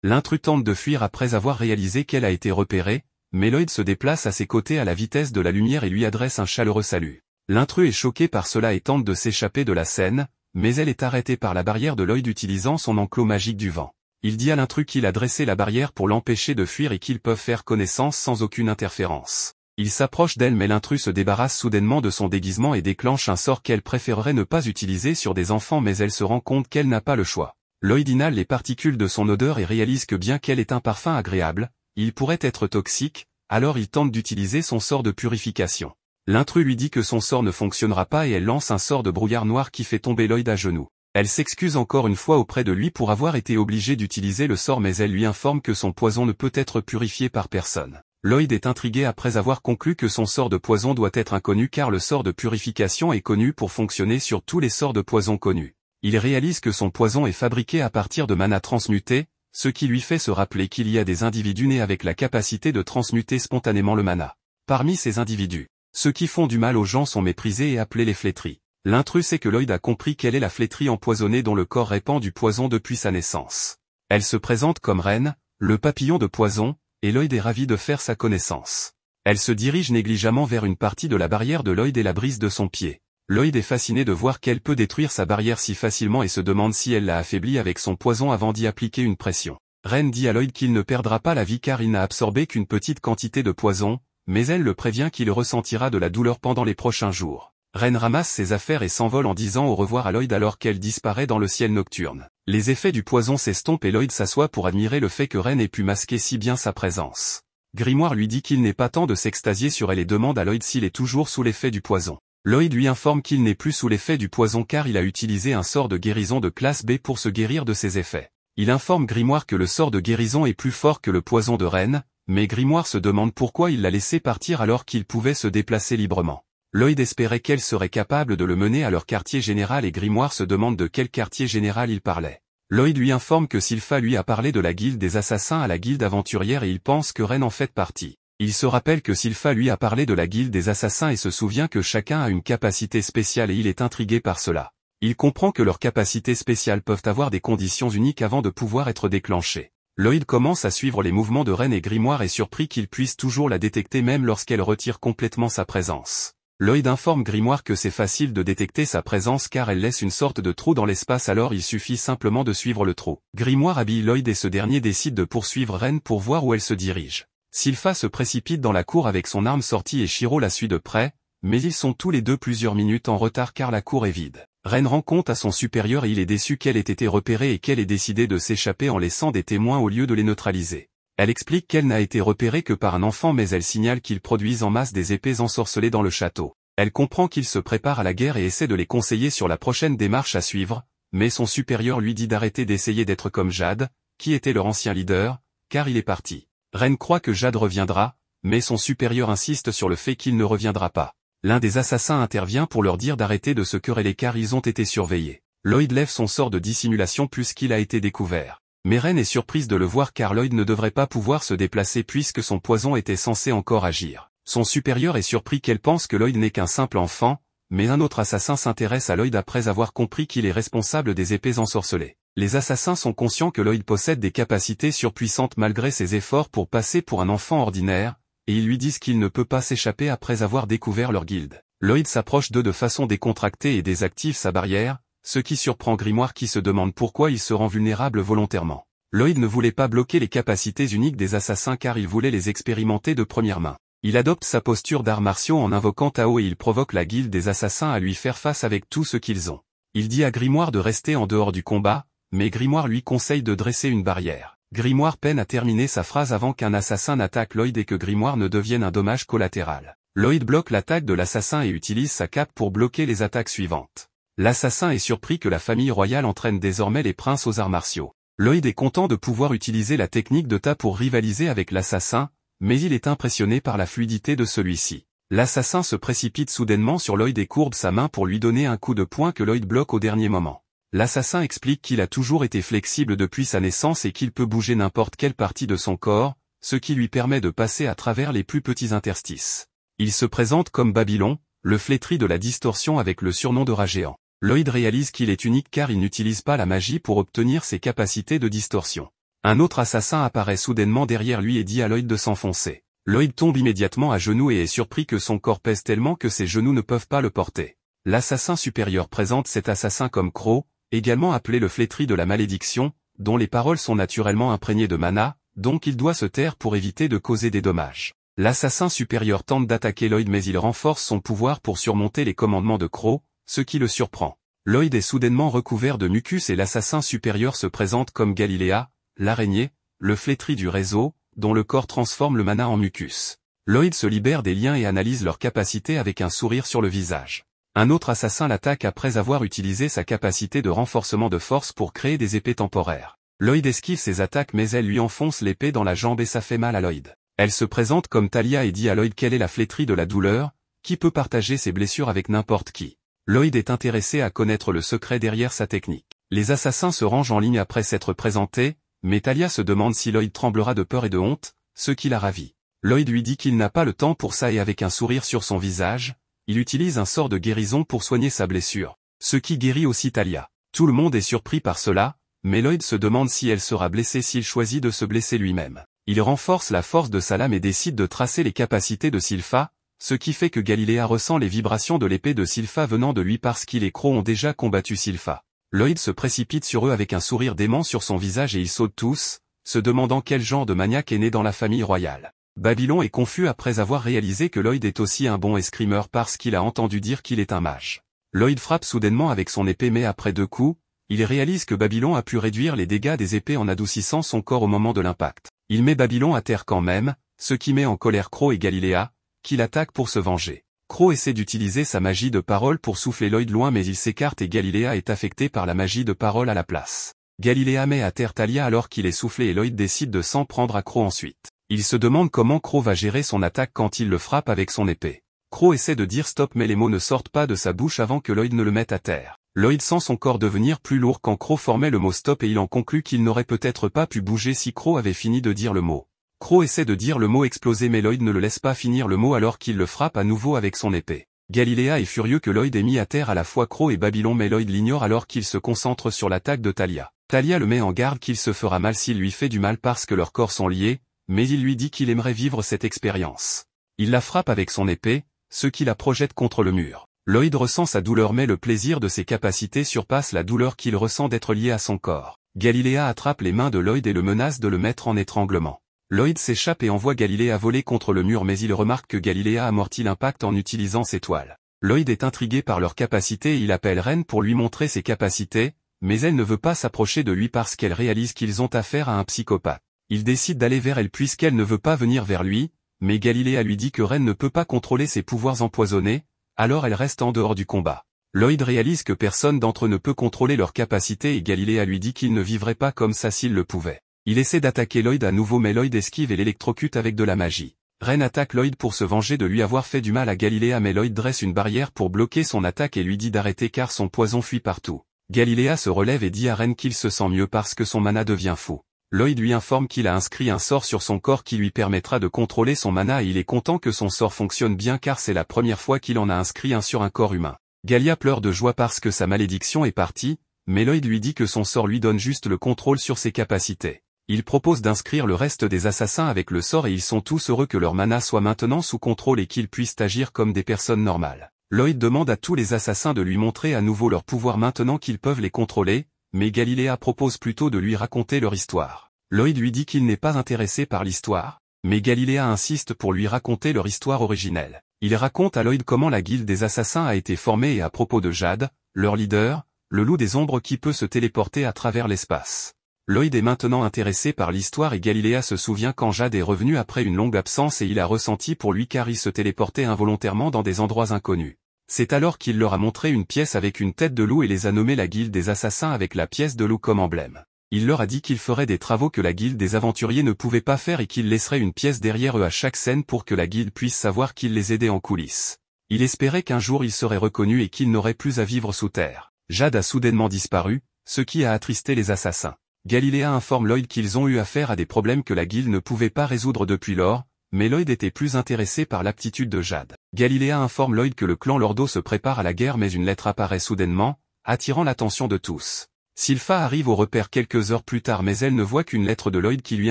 L'intrus tente de fuir après avoir réalisé qu'elle a été repérée, mais Lloyd se déplace à ses côtés à la vitesse de la lumière et lui adresse un chaleureux salut. L'intrus est choqué par cela et tente de s'échapper de la scène, mais elle est arrêtée par la barrière de Lloyd utilisant son enclos magique du vent. Il dit à l'intrus qu'il a dressé la barrière pour l'empêcher de fuir et qu'ils peuvent faire connaissance sans aucune interférence. Il s'approche d'elle mais l'intrus se débarrasse soudainement de son déguisement et déclenche un sort qu'elle préférerait ne pas utiliser sur des enfants mais elle se rend compte qu'elle n'a pas le choix. Lloyd inhale les particules de son odeur et réalise que bien qu'elle ait un parfum agréable, il pourrait être toxique, alors il tente d'utiliser son sort de purification. L'intrus lui dit que son sort ne fonctionnera pas et elle lance un sort de brouillard noir qui fait tomber Lloyd à genoux. Elle s'excuse encore une fois auprès de lui pour avoir été obligée d'utiliser le sort mais elle lui informe que son poison ne peut être purifié par personne. Lloyd est intrigué après avoir conclu que son sort de poison doit être inconnu car le sort de purification est connu pour fonctionner sur tous les sorts de poison connus. Il réalise que son poison est fabriqué à partir de mana transmuté, ce qui lui fait se rappeler qu'il y a des individus nés avec la capacité de transmuter spontanément le mana. Parmi ces individus, ceux qui font du mal aux gens sont méprisés et appelés les flétris. L'intrus sait que Lloyd a compris quelle est la flétrie empoisonnée dont le corps répand du poison depuis sa naissance. Elle se présente comme Reine, le papillon de poison, et Lloyd est ravi de faire sa connaissance. Elle se dirige négligemment vers une partie de la barrière de Lloyd et la brise de son pied. Lloyd est fasciné de voir qu'elle peut détruire sa barrière si facilement et se demande si elle l'a affaiblie avec son poison avant d'y appliquer une pression. Reine dit à Lloyd qu'il ne perdra pas la vie car il n'a absorbé qu'une petite quantité de poison, mais elle le prévient qu'il ressentira de la douleur pendant les prochains jours. Reine ramasse ses affaires et s'envole en disant au revoir à Lloyd alors qu'elle disparaît dans le ciel nocturne. Les effets du poison s'estompent et Lloyd s'assoit pour admirer le fait que Reine ait pu masquer si bien sa présence. Grimoire lui dit qu'il n'est pas temps de s'extasier sur elle et demande à Lloyd s'il est toujours sous l'effet du poison. Lloyd lui informe qu'il n'est plus sous l'effet du poison car il a utilisé un sort de guérison de classe B pour se guérir de ses effets. Il informe Grimoire que le sort de guérison est plus fort que le poison de Reine, mais Grimoire se demande pourquoi il l'a laissé partir alors qu'il pouvait se déplacer librement. Lloyd espérait qu'elle serait capable de le mener à leur quartier général et Grimoire se demande de quel quartier général il parlait. Lloyd lui informe que Sylpha lui a parlé de la guilde des assassins à la guilde aventurière et il pense que Reine en fait partie. Il se rappelle que Sylpha lui a parlé de la guilde des assassins et se souvient que chacun a une capacité spéciale et il est intrigué par cela. Il comprend que leurs capacités spéciales peuvent avoir des conditions uniques avant de pouvoir être déclenchées. Lloyd commence à suivre les mouvements de Reine et Grimoire est surpris qu'il puisse toujours la détecter même lorsqu'elle retire complètement sa présence. Lloyd informe Grimoire que c'est facile de détecter sa présence car elle laisse une sorte de trou dans l'espace alors il suffit simplement de suivre le trou. Grimoire habille Lloyd et ce dernier décide de poursuivre Reine pour voir où elle se dirige. Sylpha se précipite dans la cour avec son arme sortie et Shiro la suit de près, mais ils sont tous les deux plusieurs minutes en retard car la cour est vide. Reine rend compte à son supérieur et il est déçu qu'elle ait été repérée et qu'elle ait décidé de s'échapper en laissant des témoins au lieu de les neutraliser. Elle explique qu'elle n'a été repérée que par un enfant mais elle signale qu'ils produisent en masse des épées ensorcelées dans le château. Elle comprend qu'ils se préparent à la guerre et essaie de les conseiller sur la prochaine démarche à suivre, mais son supérieur lui dit d'arrêter d'essayer d'être comme Jade, qui était leur ancien leader, car il est parti. Reine croit que Jade reviendra, mais son supérieur insiste sur le fait qu'il ne reviendra pas. L'un des assassins intervient pour leur dire d'arrêter de se quereller car ils ont été surveillés. Lloyd lève son sort de dissimulation puisqu'il a été découvert. Mais Reine est surprise de le voir car Lloyd ne devrait pas pouvoir se déplacer puisque son poison était censé encore agir. Son supérieur est surpris qu'elle pense que Lloyd n'est qu'un simple enfant, mais un autre assassin s'intéresse à Lloyd après avoir compris qu'il est responsable des épées ensorcelées. Les assassins sont conscients que Lloyd possède des capacités surpuissantes malgré ses efforts pour passer pour un enfant ordinaire, et ils lui disent qu'il ne peut pas s'échapper après avoir découvert leur guilde. Lloyd s'approche d'eux de façon décontractée et désactive sa barrière, ce qui surprend Grimoire qui se demande pourquoi il se rend vulnérable volontairement. Lloyd ne voulait pas bloquer les capacités uniques des assassins car il voulait les expérimenter de première main. Il adopte sa posture d'arts martiaux en invoquant Tao et il provoque la guilde des assassins à lui faire face avec tout ce qu'ils ont. Il dit à Grimoire de rester en dehors du combat, mais Grimoire lui conseille de dresser une barrière. Grimoire peine à terminer sa phrase avant qu'un assassin n'attaque Lloyd et que Grimoire ne devienne un dommage collatéral. Lloyd bloque l'attaque de l'assassin et utilise sa cape pour bloquer les attaques suivantes. L'assassin est surpris que la famille royale entraîne désormais les princes aux arts martiaux. Lloyd est content de pouvoir utiliser la technique de Ta pour rivaliser avec l'assassin, mais il est impressionné par la fluidité de celui-ci. L'assassin se précipite soudainement sur Lloyd et courbe sa main pour lui donner un coup de poing que Lloyd bloque au dernier moment. L'assassin explique qu'il a toujours été flexible depuis sa naissance et qu'il peut bouger n'importe quelle partie de son corps, ce qui lui permet de passer à travers les plus petits interstices. Il se présente comme Babylon, le flétri de la distorsion avec le surnom de rat géant. Lloyd réalise qu'il est unique car il n'utilise pas la magie pour obtenir ses capacités de distorsion. Un autre assassin apparaît soudainement derrière lui et dit à Lloyd de s'enfoncer. Lloyd tombe immédiatement à genoux et est surpris que son corps pèse tellement que ses genoux ne peuvent pas le porter. L'assassin supérieur présente cet assassin comme Crow, également appelé le flétri de la malédiction, dont les paroles sont naturellement imprégnées de mana, donc il doit se taire pour éviter de causer des dommages. L'assassin supérieur tente d'attaquer Lloyd mais il renforce son pouvoir pour surmonter les commandements de Crow, ce qui le surprend. Lloyd est soudainement recouvert de mucus et l'assassin supérieur se présente comme Galilea, l'araignée, le flétri du réseau, dont le corps transforme le mana en mucus. Lloyd se libère des liens et analyse leur capacité avec un sourire sur le visage. Un autre assassin l'attaque après avoir utilisé sa capacité de renforcement de force pour créer des épées temporaires. Lloyd esquive ses attaques mais elle lui enfonce l'épée dans la jambe et ça fait mal à Lloyd. Elle se présente comme Talia et dit à Lloyd qu'elle est la flétrie de la douleur, qui peut partager ses blessures avec n'importe qui. Lloyd est intéressé à connaître le secret derrière sa technique. Les assassins se rangent en ligne après s'être présentés, mais Talia se demande si Lloyd tremblera de peur et de honte, ce qui la ravit. Lloyd lui dit qu'il n'a pas le temps pour ça et avec un sourire sur son visage, il utilise un sort de guérison pour soigner sa blessure, ce qui guérit aussi Talia. Tout le monde est surpris par cela, mais Lloyd se demande si elle sera blessée s'il choisit de se blesser lui-même. Il renforce la force de sa lame et décide de tracer les capacités de Sylpha, ce qui fait que Galilea ressent les vibrations de l'épée de Sylpha venant de lui parce qu'il et Crow ont déjà combattu Sylpha. Lloyd se précipite sur eux avec un sourire dément sur son visage et ils sautent tous, se demandant quel genre de maniaque est né dans la famille royale. Babylon est confus après avoir réalisé que Lloyd est aussi un bon escrimeur parce qu'il a entendu dire qu'il est un mage. Lloyd frappe soudainement avec son épée mais après 2 coups, il réalise que Babylon a pu réduire les dégâts des épées en adoucissant son corps au moment de l'impact. Il met Babylon à terre quand même, ce qui met en colère Crow et Galilea, qui l'attaquent pour se venger. Crow essaie d'utiliser sa magie de parole pour souffler Lloyd loin mais il s'écarte et Galilea est affecté par la magie de parole à la place. Galilea met à terre Talia alors qu'il est soufflé et Lloyd décide de s'en prendre à Crow ensuite. Il se demande comment Crow va gérer son attaque quand il le frappe avec son épée. Crow essaie de dire stop mais les mots ne sortent pas de sa bouche avant que Lloyd ne le mette à terre. Lloyd sent son corps devenir plus lourd quand Crow formait le mot stop et il en conclut qu'il n'aurait peut-être pas pu bouger si Crow avait fini de dire le mot. Crow essaie de dire le mot exploser mais Lloyd ne le laisse pas finir le mot alors qu'il le frappe à nouveau avec son épée. Galilea est furieux que Lloyd ait mis à terre à la fois Crow et Babylon mais Lloyd l'ignore alors qu'il se concentre sur l'attaque de Talia. Talia le met en garde qu'il se fera mal s'il lui fait du mal parce que leurs corps sont liés, mais il lui dit qu'il aimerait vivre cette expérience. Il la frappe avec son épée, ce qui la projette contre le mur. Lloyd ressent sa douleur mais le plaisir de ses capacités surpasse la douleur qu'il ressent d'être lié à son corps. Galilea attrape les mains de Lloyd et le menace de le mettre en étranglement. Lloyd s'échappe et envoie Galilea voler contre le mur mais il remarque que Galilea amortit l'impact en utilisant ses toiles. Lloyd est intrigué par leurs capacités et il appelle Ren pour lui montrer ses capacités, mais elle ne veut pas s'approcher de lui parce qu'elle réalise qu'ils ont affaire à un psychopathe. Il décide d'aller vers elle puisqu'elle ne veut pas venir vers lui, mais Galilea lui dit que Ren ne peut pas contrôler ses pouvoirs empoisonnés, alors elle reste en dehors du combat. Lloyd réalise que personne d'entre eux ne peut contrôler leurs capacités et Galilea lui dit qu'il ne vivrait pas comme ça s'il le pouvait. Il essaie d'attaquer Lloyd à nouveau mais Lloyd esquive et l'électrocute avec de la magie. Ren attaque Lloyd pour se venger de lui avoir fait du mal à Galilea mais Lloyd dresse une barrière pour bloquer son attaque et lui dit d'arrêter car son poison fuit partout. Galilea se relève et dit à Ren qu'il se sent mieux parce que son mana devient fou. Lloyd lui informe qu'il a inscrit un sort sur son corps qui lui permettra de contrôler son mana et il est content que son sort fonctionne bien car c'est la première fois qu'il en a inscrit un sur un corps humain. Galia pleure de joie parce que sa malédiction est partie, mais Lloyd lui dit que son sort lui donne juste le contrôle sur ses capacités. Il propose d'inscrire le reste des assassins avec le sort et ils sont tous heureux que leur mana soit maintenant sous contrôle et qu'ils puissent agir comme des personnes normales. Lloyd demande à tous les assassins de lui montrer à nouveau leur pouvoir maintenant qu'ils peuvent les contrôler, mais Galilea propose plutôt de lui raconter leur histoire. Lloyd lui dit qu'il n'est pas intéressé par l'histoire, mais Galilea insiste pour lui raconter leur histoire originelle. Il raconte à Lloyd comment la guilde des assassins a été formée et à propos de Jade, leur leader, le loup des ombres qui peut se téléporter à travers l'espace. Lloyd est maintenant intéressé par l'histoire et Galilea se souvient quand Jade est revenu après une longue absence et il a ressenti pour lui car il se téléportait involontairement dans des endroits inconnus. C'est alors qu'il leur a montré une pièce avec une tête de loup et les a nommés la guilde des assassins avec la pièce de loup comme emblème. Il leur a dit qu'il ferait des travaux que la guilde des aventuriers ne pouvait pas faire et qu'il laisserait une pièce derrière eux à chaque scène pour que la guilde puisse savoir qu'il les aidait en coulisses. Il espérait qu'un jour il serait reconnu et qu'il n'aurait plus à vivre sous terre. Jade a soudainement disparu, ce qui a attristé les assassins. Galilea informe Lloyd qu'ils ont eu affaire à des problèmes que la guilde ne pouvait pas résoudre depuis lors, mais Lloyd était plus intéressé par l'aptitude de Jade. Galilea informe Lloyd que le clan Lordo se prépare à la guerre mais une lettre apparaît soudainement, attirant l'attention de tous. Sylpha arrive au repère quelques heures plus tard mais elle ne voit qu'une lettre de Lloyd qui lui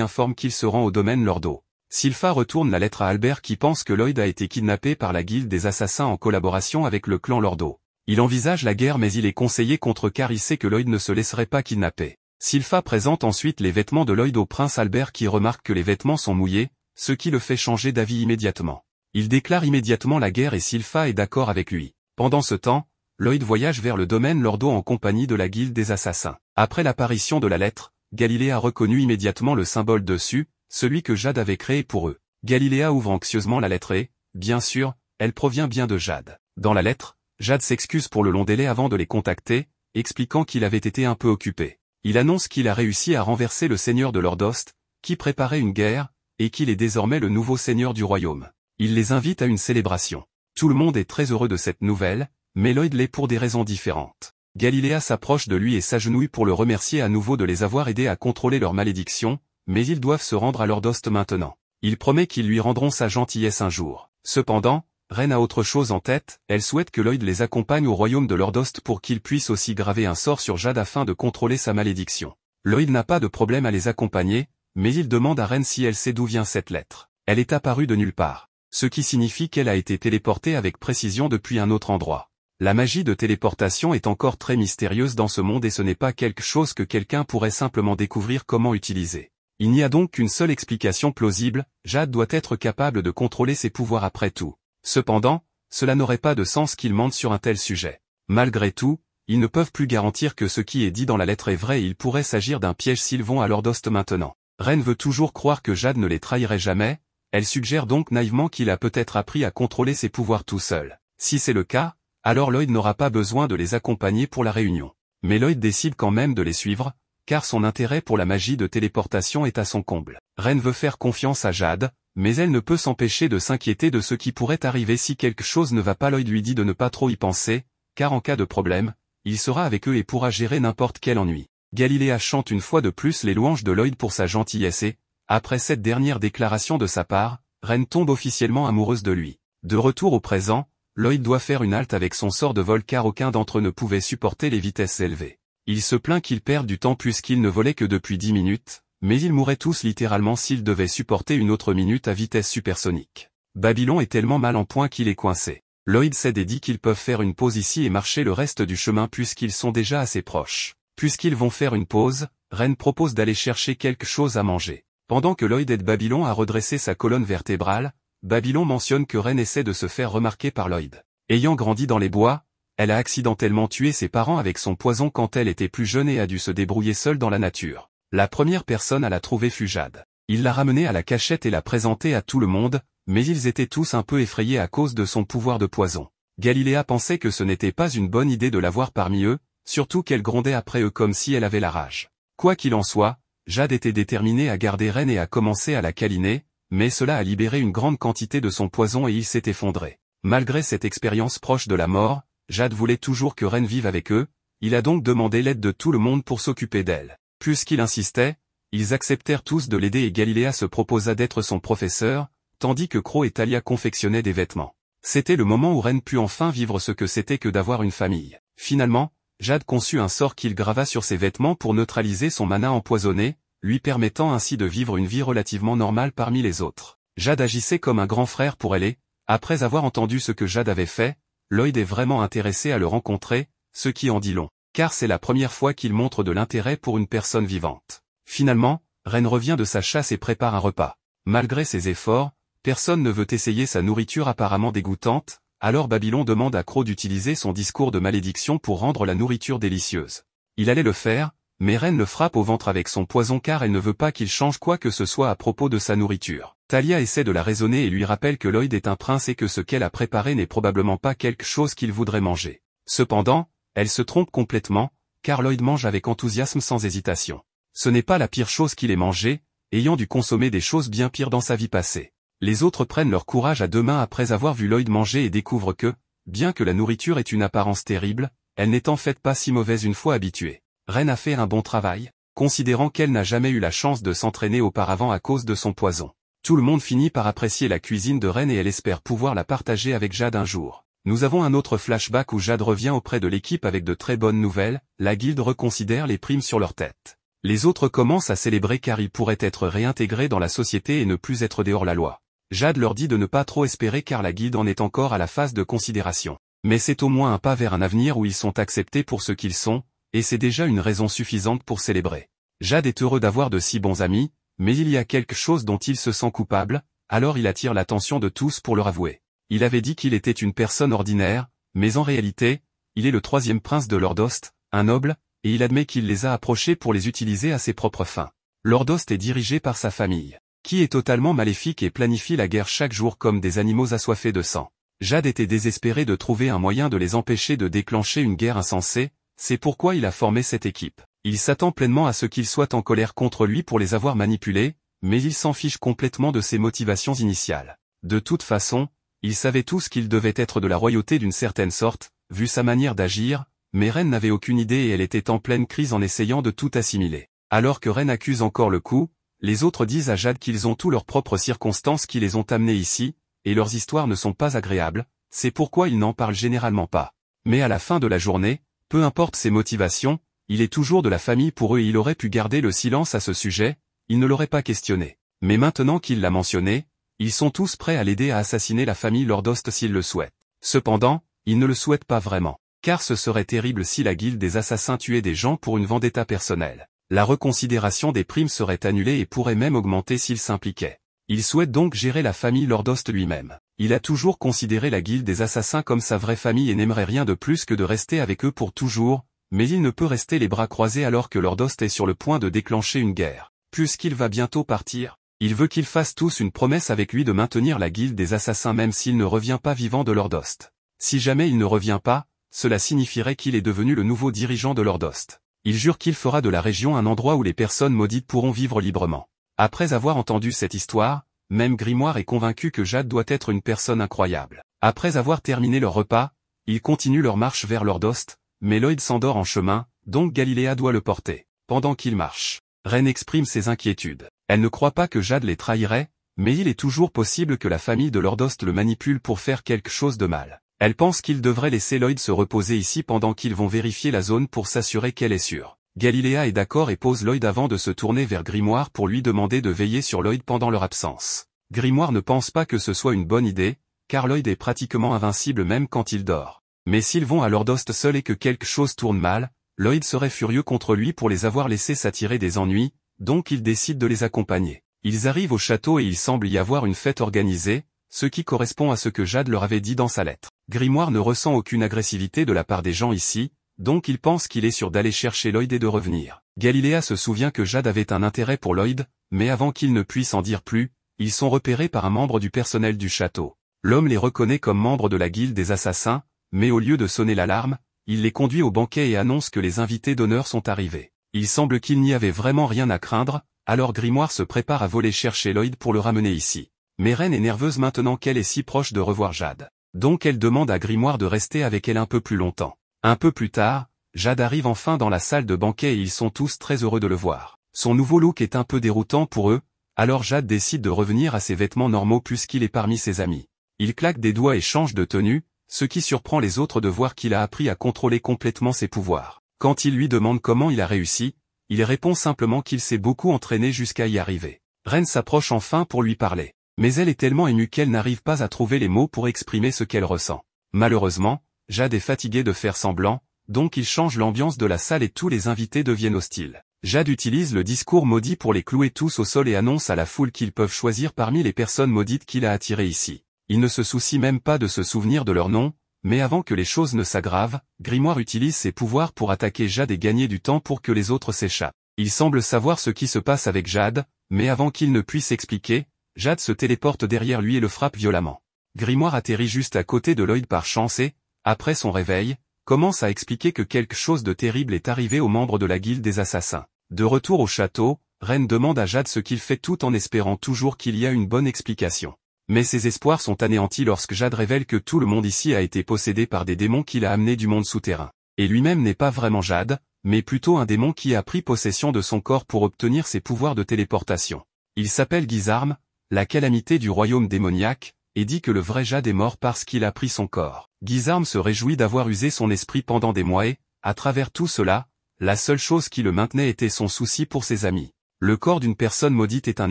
informe qu'il se rend au domaine Lordo. Sylpha retourne la lettre à Albert qui pense que Lloyd a été kidnappé par la guilde des assassins en collaboration avec le clan Lordo. Il envisage la guerre mais il est conseillé contre car il sait que Lloyd ne se laisserait pas kidnapper. Sylpha présente ensuite les vêtements de Lloyd au prince Albert qui remarque que les vêtements sont mouillés, ce qui le fait changer d'avis immédiatement. Il déclare immédiatement la guerre et Sylpha est d'accord avec lui. Pendant ce temps, Lloyd voyage vers le domaine Lordo en compagnie de la guilde des assassins. Après l'apparition de la lettre, Galiléa reconnu immédiatement le symbole dessus, celui que Jade avait créé pour eux. Galiléa ouvre anxieusement la lettre et, bien sûr, elle provient bien de Jade. Dans la lettre, Jade s'excuse pour le long délai avant de les contacter, expliquant qu'il avait été un peu occupé. Il annonce qu'il a réussi à renverser le seigneur de Lordost, qui préparait une guerre, et qu'il est désormais le nouveau seigneur du royaume. Il les invite à une célébration. Tout le monde est très heureux de cette nouvelle, mais Lloyd l'est pour des raisons différentes. Galiléa s'approche de lui et s'agenouille pour le remercier à nouveau de les avoir aidés à contrôler leur malédiction, mais ils doivent se rendre à Lordost maintenant. Il promet qu'ils lui rendront sa gentillesse un jour. Cependant, Ren a autre chose en tête, elle souhaite que Lloyd les accompagne au royaume de Lordost pour qu'il puisse aussi graver un sort sur Jade afin de contrôler sa malédiction. Lloyd n'a pas de problème à les accompagner, mais il demande à Ren si elle sait d'où vient cette lettre. Elle est apparue de nulle part, ce qui signifie qu'elle a été téléportée avec précision depuis un autre endroit. La magie de téléportation est encore très mystérieuse dans ce monde et ce n'est pas quelque chose que quelqu'un pourrait simplement découvrir comment utiliser. Il n'y a donc qu'une seule explication plausible, Jade doit être capable de contrôler ses pouvoirs après tout. Cependant, cela n'aurait pas de sens qu'ils mentent sur un tel sujet. Malgré tout, ils ne peuvent plus garantir que ce qui est dit dans la lettre est vrai et il pourrait s'agir d'un piège s'ils vont à Lordost maintenant. Ren veut toujours croire que Jade ne les trahirait jamais, elle suggère donc naïvement qu'il a peut-être appris à contrôler ses pouvoirs tout seul. Si c'est le cas, alors Lloyd n'aura pas besoin de les accompagner pour la réunion. Mais Lloyd décide quand même de les suivre, car son intérêt pour la magie de téléportation est à son comble. Ren veut faire confiance à Jade, mais elle ne peut s'empêcher de s'inquiéter de ce qui pourrait arriver si quelque chose ne va pas. Lloyd lui dit de ne pas trop y penser, car en cas de problème, il sera avec eux et pourra gérer n'importe quel ennui. Galiléa chante une fois de plus les louanges de Lloyd pour sa gentillesse et, après cette dernière déclaration de sa part, Ren tombe officiellement amoureuse de lui. De retour au présent, Lloyd doit faire une halte avec son sort de vol car aucun d'entre eux ne pouvait supporter les vitesses élevées. Il se plaint qu'ils perdent du temps puisqu'ils ne volaient que depuis 10 minutes, mais ils mourraient tous littéralement s'ils devaient supporter une autre minute à vitesse supersonique. Babylon est tellement mal en point qu'il est coincé. Lloyd cède et dit qu'ils peuvent faire une pause ici et marcher le reste du chemin puisqu'ils sont déjà assez proches. Puisqu'ils vont faire une pause, Ren propose d'aller chercher quelque chose à manger. Pendant que Lloyd aide Babylon à redresser sa colonne vertébrale, Babylon mentionne que Ren essaie de se faire remarquer par Lloyd. Ayant grandi dans les bois, elle a accidentellement tué ses parents avec son poison quand elle était plus jeune et a dû se débrouiller seule dans la nature. La première personne à la trouver fut Jade. Il l'a ramenée à la cachette et l'a présentée à tout le monde, mais ils étaient tous un peu effrayés à cause de son pouvoir de poison. Galiléa pensait que ce n'était pas une bonne idée de l'avoir parmi eux, surtout qu'elle grondait après eux comme si elle avait la rage. Quoi qu'il en soit, Jade était déterminée à garder Ren et a commencé à la câliner, mais cela a libéré une grande quantité de son poison et il s'est effondré. Malgré cette expérience proche de la mort, Jade voulait toujours que Ren vive avec eux, il a donc demandé l'aide de tout le monde pour s'occuper d'elle. Puisqu'il insistait, ils acceptèrent tous de l'aider et Galiléa se proposa d'être son professeur, tandis que Crow et Talia confectionnaient des vêtements. C'était le moment où Ren put enfin vivre ce que c'était que d'avoir une famille. Finalement, Jade conçut un sort qu'il grava sur ses vêtements pour neutraliser son mana empoisonné, lui permettant ainsi de vivre une vie relativement normale parmi les autres. Jade agissait comme un grand frère pour elle et, après avoir entendu ce que Jade avait fait, Lloyd est vraiment intéressé à le rencontrer, ce qui en dit long, car c'est la première fois qu'il montre de l'intérêt pour une personne vivante. Finalement, Ren revient de sa chasse et prépare un repas. Malgré ses efforts, personne ne veut essayer sa nourriture apparemment dégoûtante, alors Babylon demande à Crow d'utiliser son discours de malédiction pour rendre la nourriture délicieuse. Il allait le faire, mais Ren le frappe au ventre avec son poison car elle ne veut pas qu'il change quoi que ce soit à propos de sa nourriture. Talia essaie de la raisonner et lui rappelle que Lloyd est un prince et que ce qu'elle a préparé n'est probablement pas quelque chose qu'il voudrait manger. Cependant, elle se trompe complètement, car Lloyd mange avec enthousiasme sans hésitation. Ce n'est pas la pire chose qu'il ait mangée, ayant dû consommer des choses bien pires dans sa vie passée. Les autres prennent leur courage à deux mains après avoir vu Lloyd manger et découvrent que, bien que la nourriture ait une apparence terrible, elle n'est en fait pas si mauvaise une fois habituée. Ren a fait un bon travail, considérant qu'elle n'a jamais eu la chance de s'entraîner auparavant à cause de son poison. Tout le monde finit par apprécier la cuisine de Ren et elle espère pouvoir la partager avec Jade un jour. Nous avons un autre flashback où Jade revient auprès de l'équipe avec de très bonnes nouvelles, la guilde reconsidère les primes sur leur tête. Les autres commencent à célébrer car ils pourraient être réintégrés dans la société et ne plus être dehors la loi. Jade leur dit de ne pas trop espérer car la guilde en est encore à la phase de considération. Mais c'est au moins un pas vers un avenir où ils sont acceptés pour ce qu'ils sont, et c'est déjà une raison suffisante pour célébrer. Jade est heureux d'avoir de si bons amis, mais il y a quelque chose dont il se sent coupable, alors il attire l'attention de tous pour leur avouer. Il avait dit qu'il était une personne ordinaire, mais en réalité, il est le 3e prince de Lordost, un noble, et il admet qu'il les a approchés pour les utiliser à ses propres fins. Lordost est dirigé par sa famille, qui est totalement maléfique et planifie la guerre chaque jour comme des animaux assoiffés de sang. Jade était désespéré de trouver un moyen de les empêcher de déclencher une guerre insensée, c'est pourquoi il a formé cette équipe. Il s'attend pleinement à ce qu'ils soient en colère contre lui pour les avoir manipulés, mais il s'en fiche complètement de ses motivations initiales. De toute façon, ils savaient tous qu'il devait être de la royauté d'une certaine sorte, vu sa manière d'agir, mais Ren n'avait aucune idée et elle était en pleine crise en essayant de tout assimiler. Alors que Ren accuse encore le coup, les autres disent à Jade qu'ils ont tous leurs propres circonstances qui les ont amenés ici, et leurs histoires ne sont pas agréables, c'est pourquoi ils n'en parlent généralement pas. Mais à la fin de la journée, peu importe ses motivations, il est toujours de la famille pour eux et il aurait pu garder le silence à ce sujet, il ne l'aurait pas questionné. Mais maintenant qu'il l'a mentionné, ils sont tous prêts à l'aider à assassiner la famille Lordost s'il le souhaite. Cependant, ils ne le souhaitent pas vraiment, car ce serait terrible si la guilde des assassins tuait des gens pour une vendetta personnelle. La reconsidération des primes serait annulée et pourrait même augmenter s'ils s'impliquaient. Il souhaite donc gérer la famille Lordost lui-même. Il a toujours considéré la guilde des assassins comme sa vraie famille et n'aimerait rien de plus que de rester avec eux pour toujours, mais il ne peut rester les bras croisés alors que Lordost est sur le point de déclencher une guerre. Puisqu'il va bientôt partir, il veut qu'ils fassent tous une promesse avec lui de maintenir la guilde des assassins même s'il ne revient pas vivant de Lordost. Si jamais il ne revient pas, cela signifierait qu'il est devenu le nouveau dirigeant de Lordost. Il jure qu'il fera de la région un endroit où les personnes maudites pourront vivre librement. Après avoir entendu cette histoire, même Grimoire est convaincu que Jade doit être une personne incroyable. Après avoir terminé leur repas, ils continuent leur marche vers Lordost, mais Lloyd s'endort en chemin, donc Galiléa doit le porter. Pendant qu'il marche, Ren exprime ses inquiétudes. Elle ne croit pas que Jade les trahirait, mais il est toujours possible que la famille de Lordost le manipule pour faire quelque chose de mal. Elle pense qu'il devrait laisser Lloyd se reposer ici pendant qu'ils vont vérifier la zone pour s'assurer qu'elle est sûre. Galiléa est d'accord et pose Lloyd avant de se tourner vers Grimoire pour lui demander de veiller sur Lloyd pendant leur absence. Grimoire ne pense pas que ce soit une bonne idée, car Lloyd est pratiquement invincible même quand il dort. Mais s'ils vont à Lordost seuls et que quelque chose tourne mal, Lloyd serait furieux contre lui pour les avoir laissés s'attirer des ennuis, donc il décide de les accompagner. Ils arrivent au château et il semble y avoir une fête organisée, ce qui correspond à ce que Jade leur avait dit dans sa lettre. Grimoire ne ressent aucune agressivité de la part des gens ici, donc il pense qu'il est sûr d'aller chercher Lloyd et de revenir. Galiléa se souvient que Jade avait un intérêt pour Lloyd, mais avant qu'il ne puisse en dire plus, ils sont repérés par un membre du personnel du château. L'homme les reconnaît comme membres de la guilde des assassins, mais au lieu de sonner l'alarme, il les conduit au banquet et annonce que les invités d'honneur sont arrivés. Il semble qu'il n'y avait vraiment rien à craindre, alors Grimoire se prépare à voler chercher Lloyd pour le ramener ici. Mais Ren est nerveuse maintenant qu'elle est si proche de revoir Jade. Donc elle demande à Grimoire de rester avec elle un peu plus longtemps. Un peu plus tard, Jade arrive enfin dans la salle de banquet et ils sont tous très heureux de le voir. Son nouveau look est un peu déroutant pour eux, alors Jade décide de revenir à ses vêtements normaux puisqu'il est parmi ses amis. Il claque des doigts et change de tenue, ce qui surprend les autres de voir qu'il a appris à contrôler complètement ses pouvoirs. Quand il lui demande comment il a réussi, il répond simplement qu'il s'est beaucoup entraîné jusqu'à y arriver. Ren s'approche enfin pour lui parler. Mais elle est tellement émue qu'elle n'arrive pas à trouver les mots pour exprimer ce qu'elle ressent. Malheureusement, Jade est fatiguée de faire semblant, donc il change l'ambiance de la salle et tous les invités deviennent hostiles. Jade utilise le discours maudit pour les clouer tous au sol et annonce à la foule qu'ils peuvent choisir parmi les personnes maudites qu'il a attirées ici. Il ne se soucie même pas de se souvenir de leur nom, mais avant que les choses ne s'aggravent, Grimoire utilise ses pouvoirs pour attaquer Jade et gagner du temps pour que les autres s'échappent. Il semble savoir ce qui se passe avec Jade, mais avant qu'il ne puisse expliquer, Jade se téléporte derrière lui et le frappe violemment. Grimoire atterrit juste à côté de Lloyd par chance et, après son réveil, commence à expliquer que quelque chose de terrible est arrivé aux membres de la guilde des assassins. De retour au château, Ren demande à Jade ce qu'il fait tout en espérant toujours qu'il y a une bonne explication. Mais ses espoirs sont anéantis lorsque Jade révèle que tout le monde ici a été possédé par des démons qu'il a amenés du monde souterrain. Et lui-même n'est pas vraiment Jade, mais plutôt un démon qui a pris possession de son corps pour obtenir ses pouvoirs de téléportation. Il s'appelle Gizarm, la calamité du royaume démoniaque, et dit que le vrai Jade est mort parce qu'il a pris son corps. Guisarme se réjouit d'avoir usé son esprit pendant des mois et, à travers tout cela, la seule chose qui le maintenait était son souci pour ses amis. Le corps d'une personne maudite est un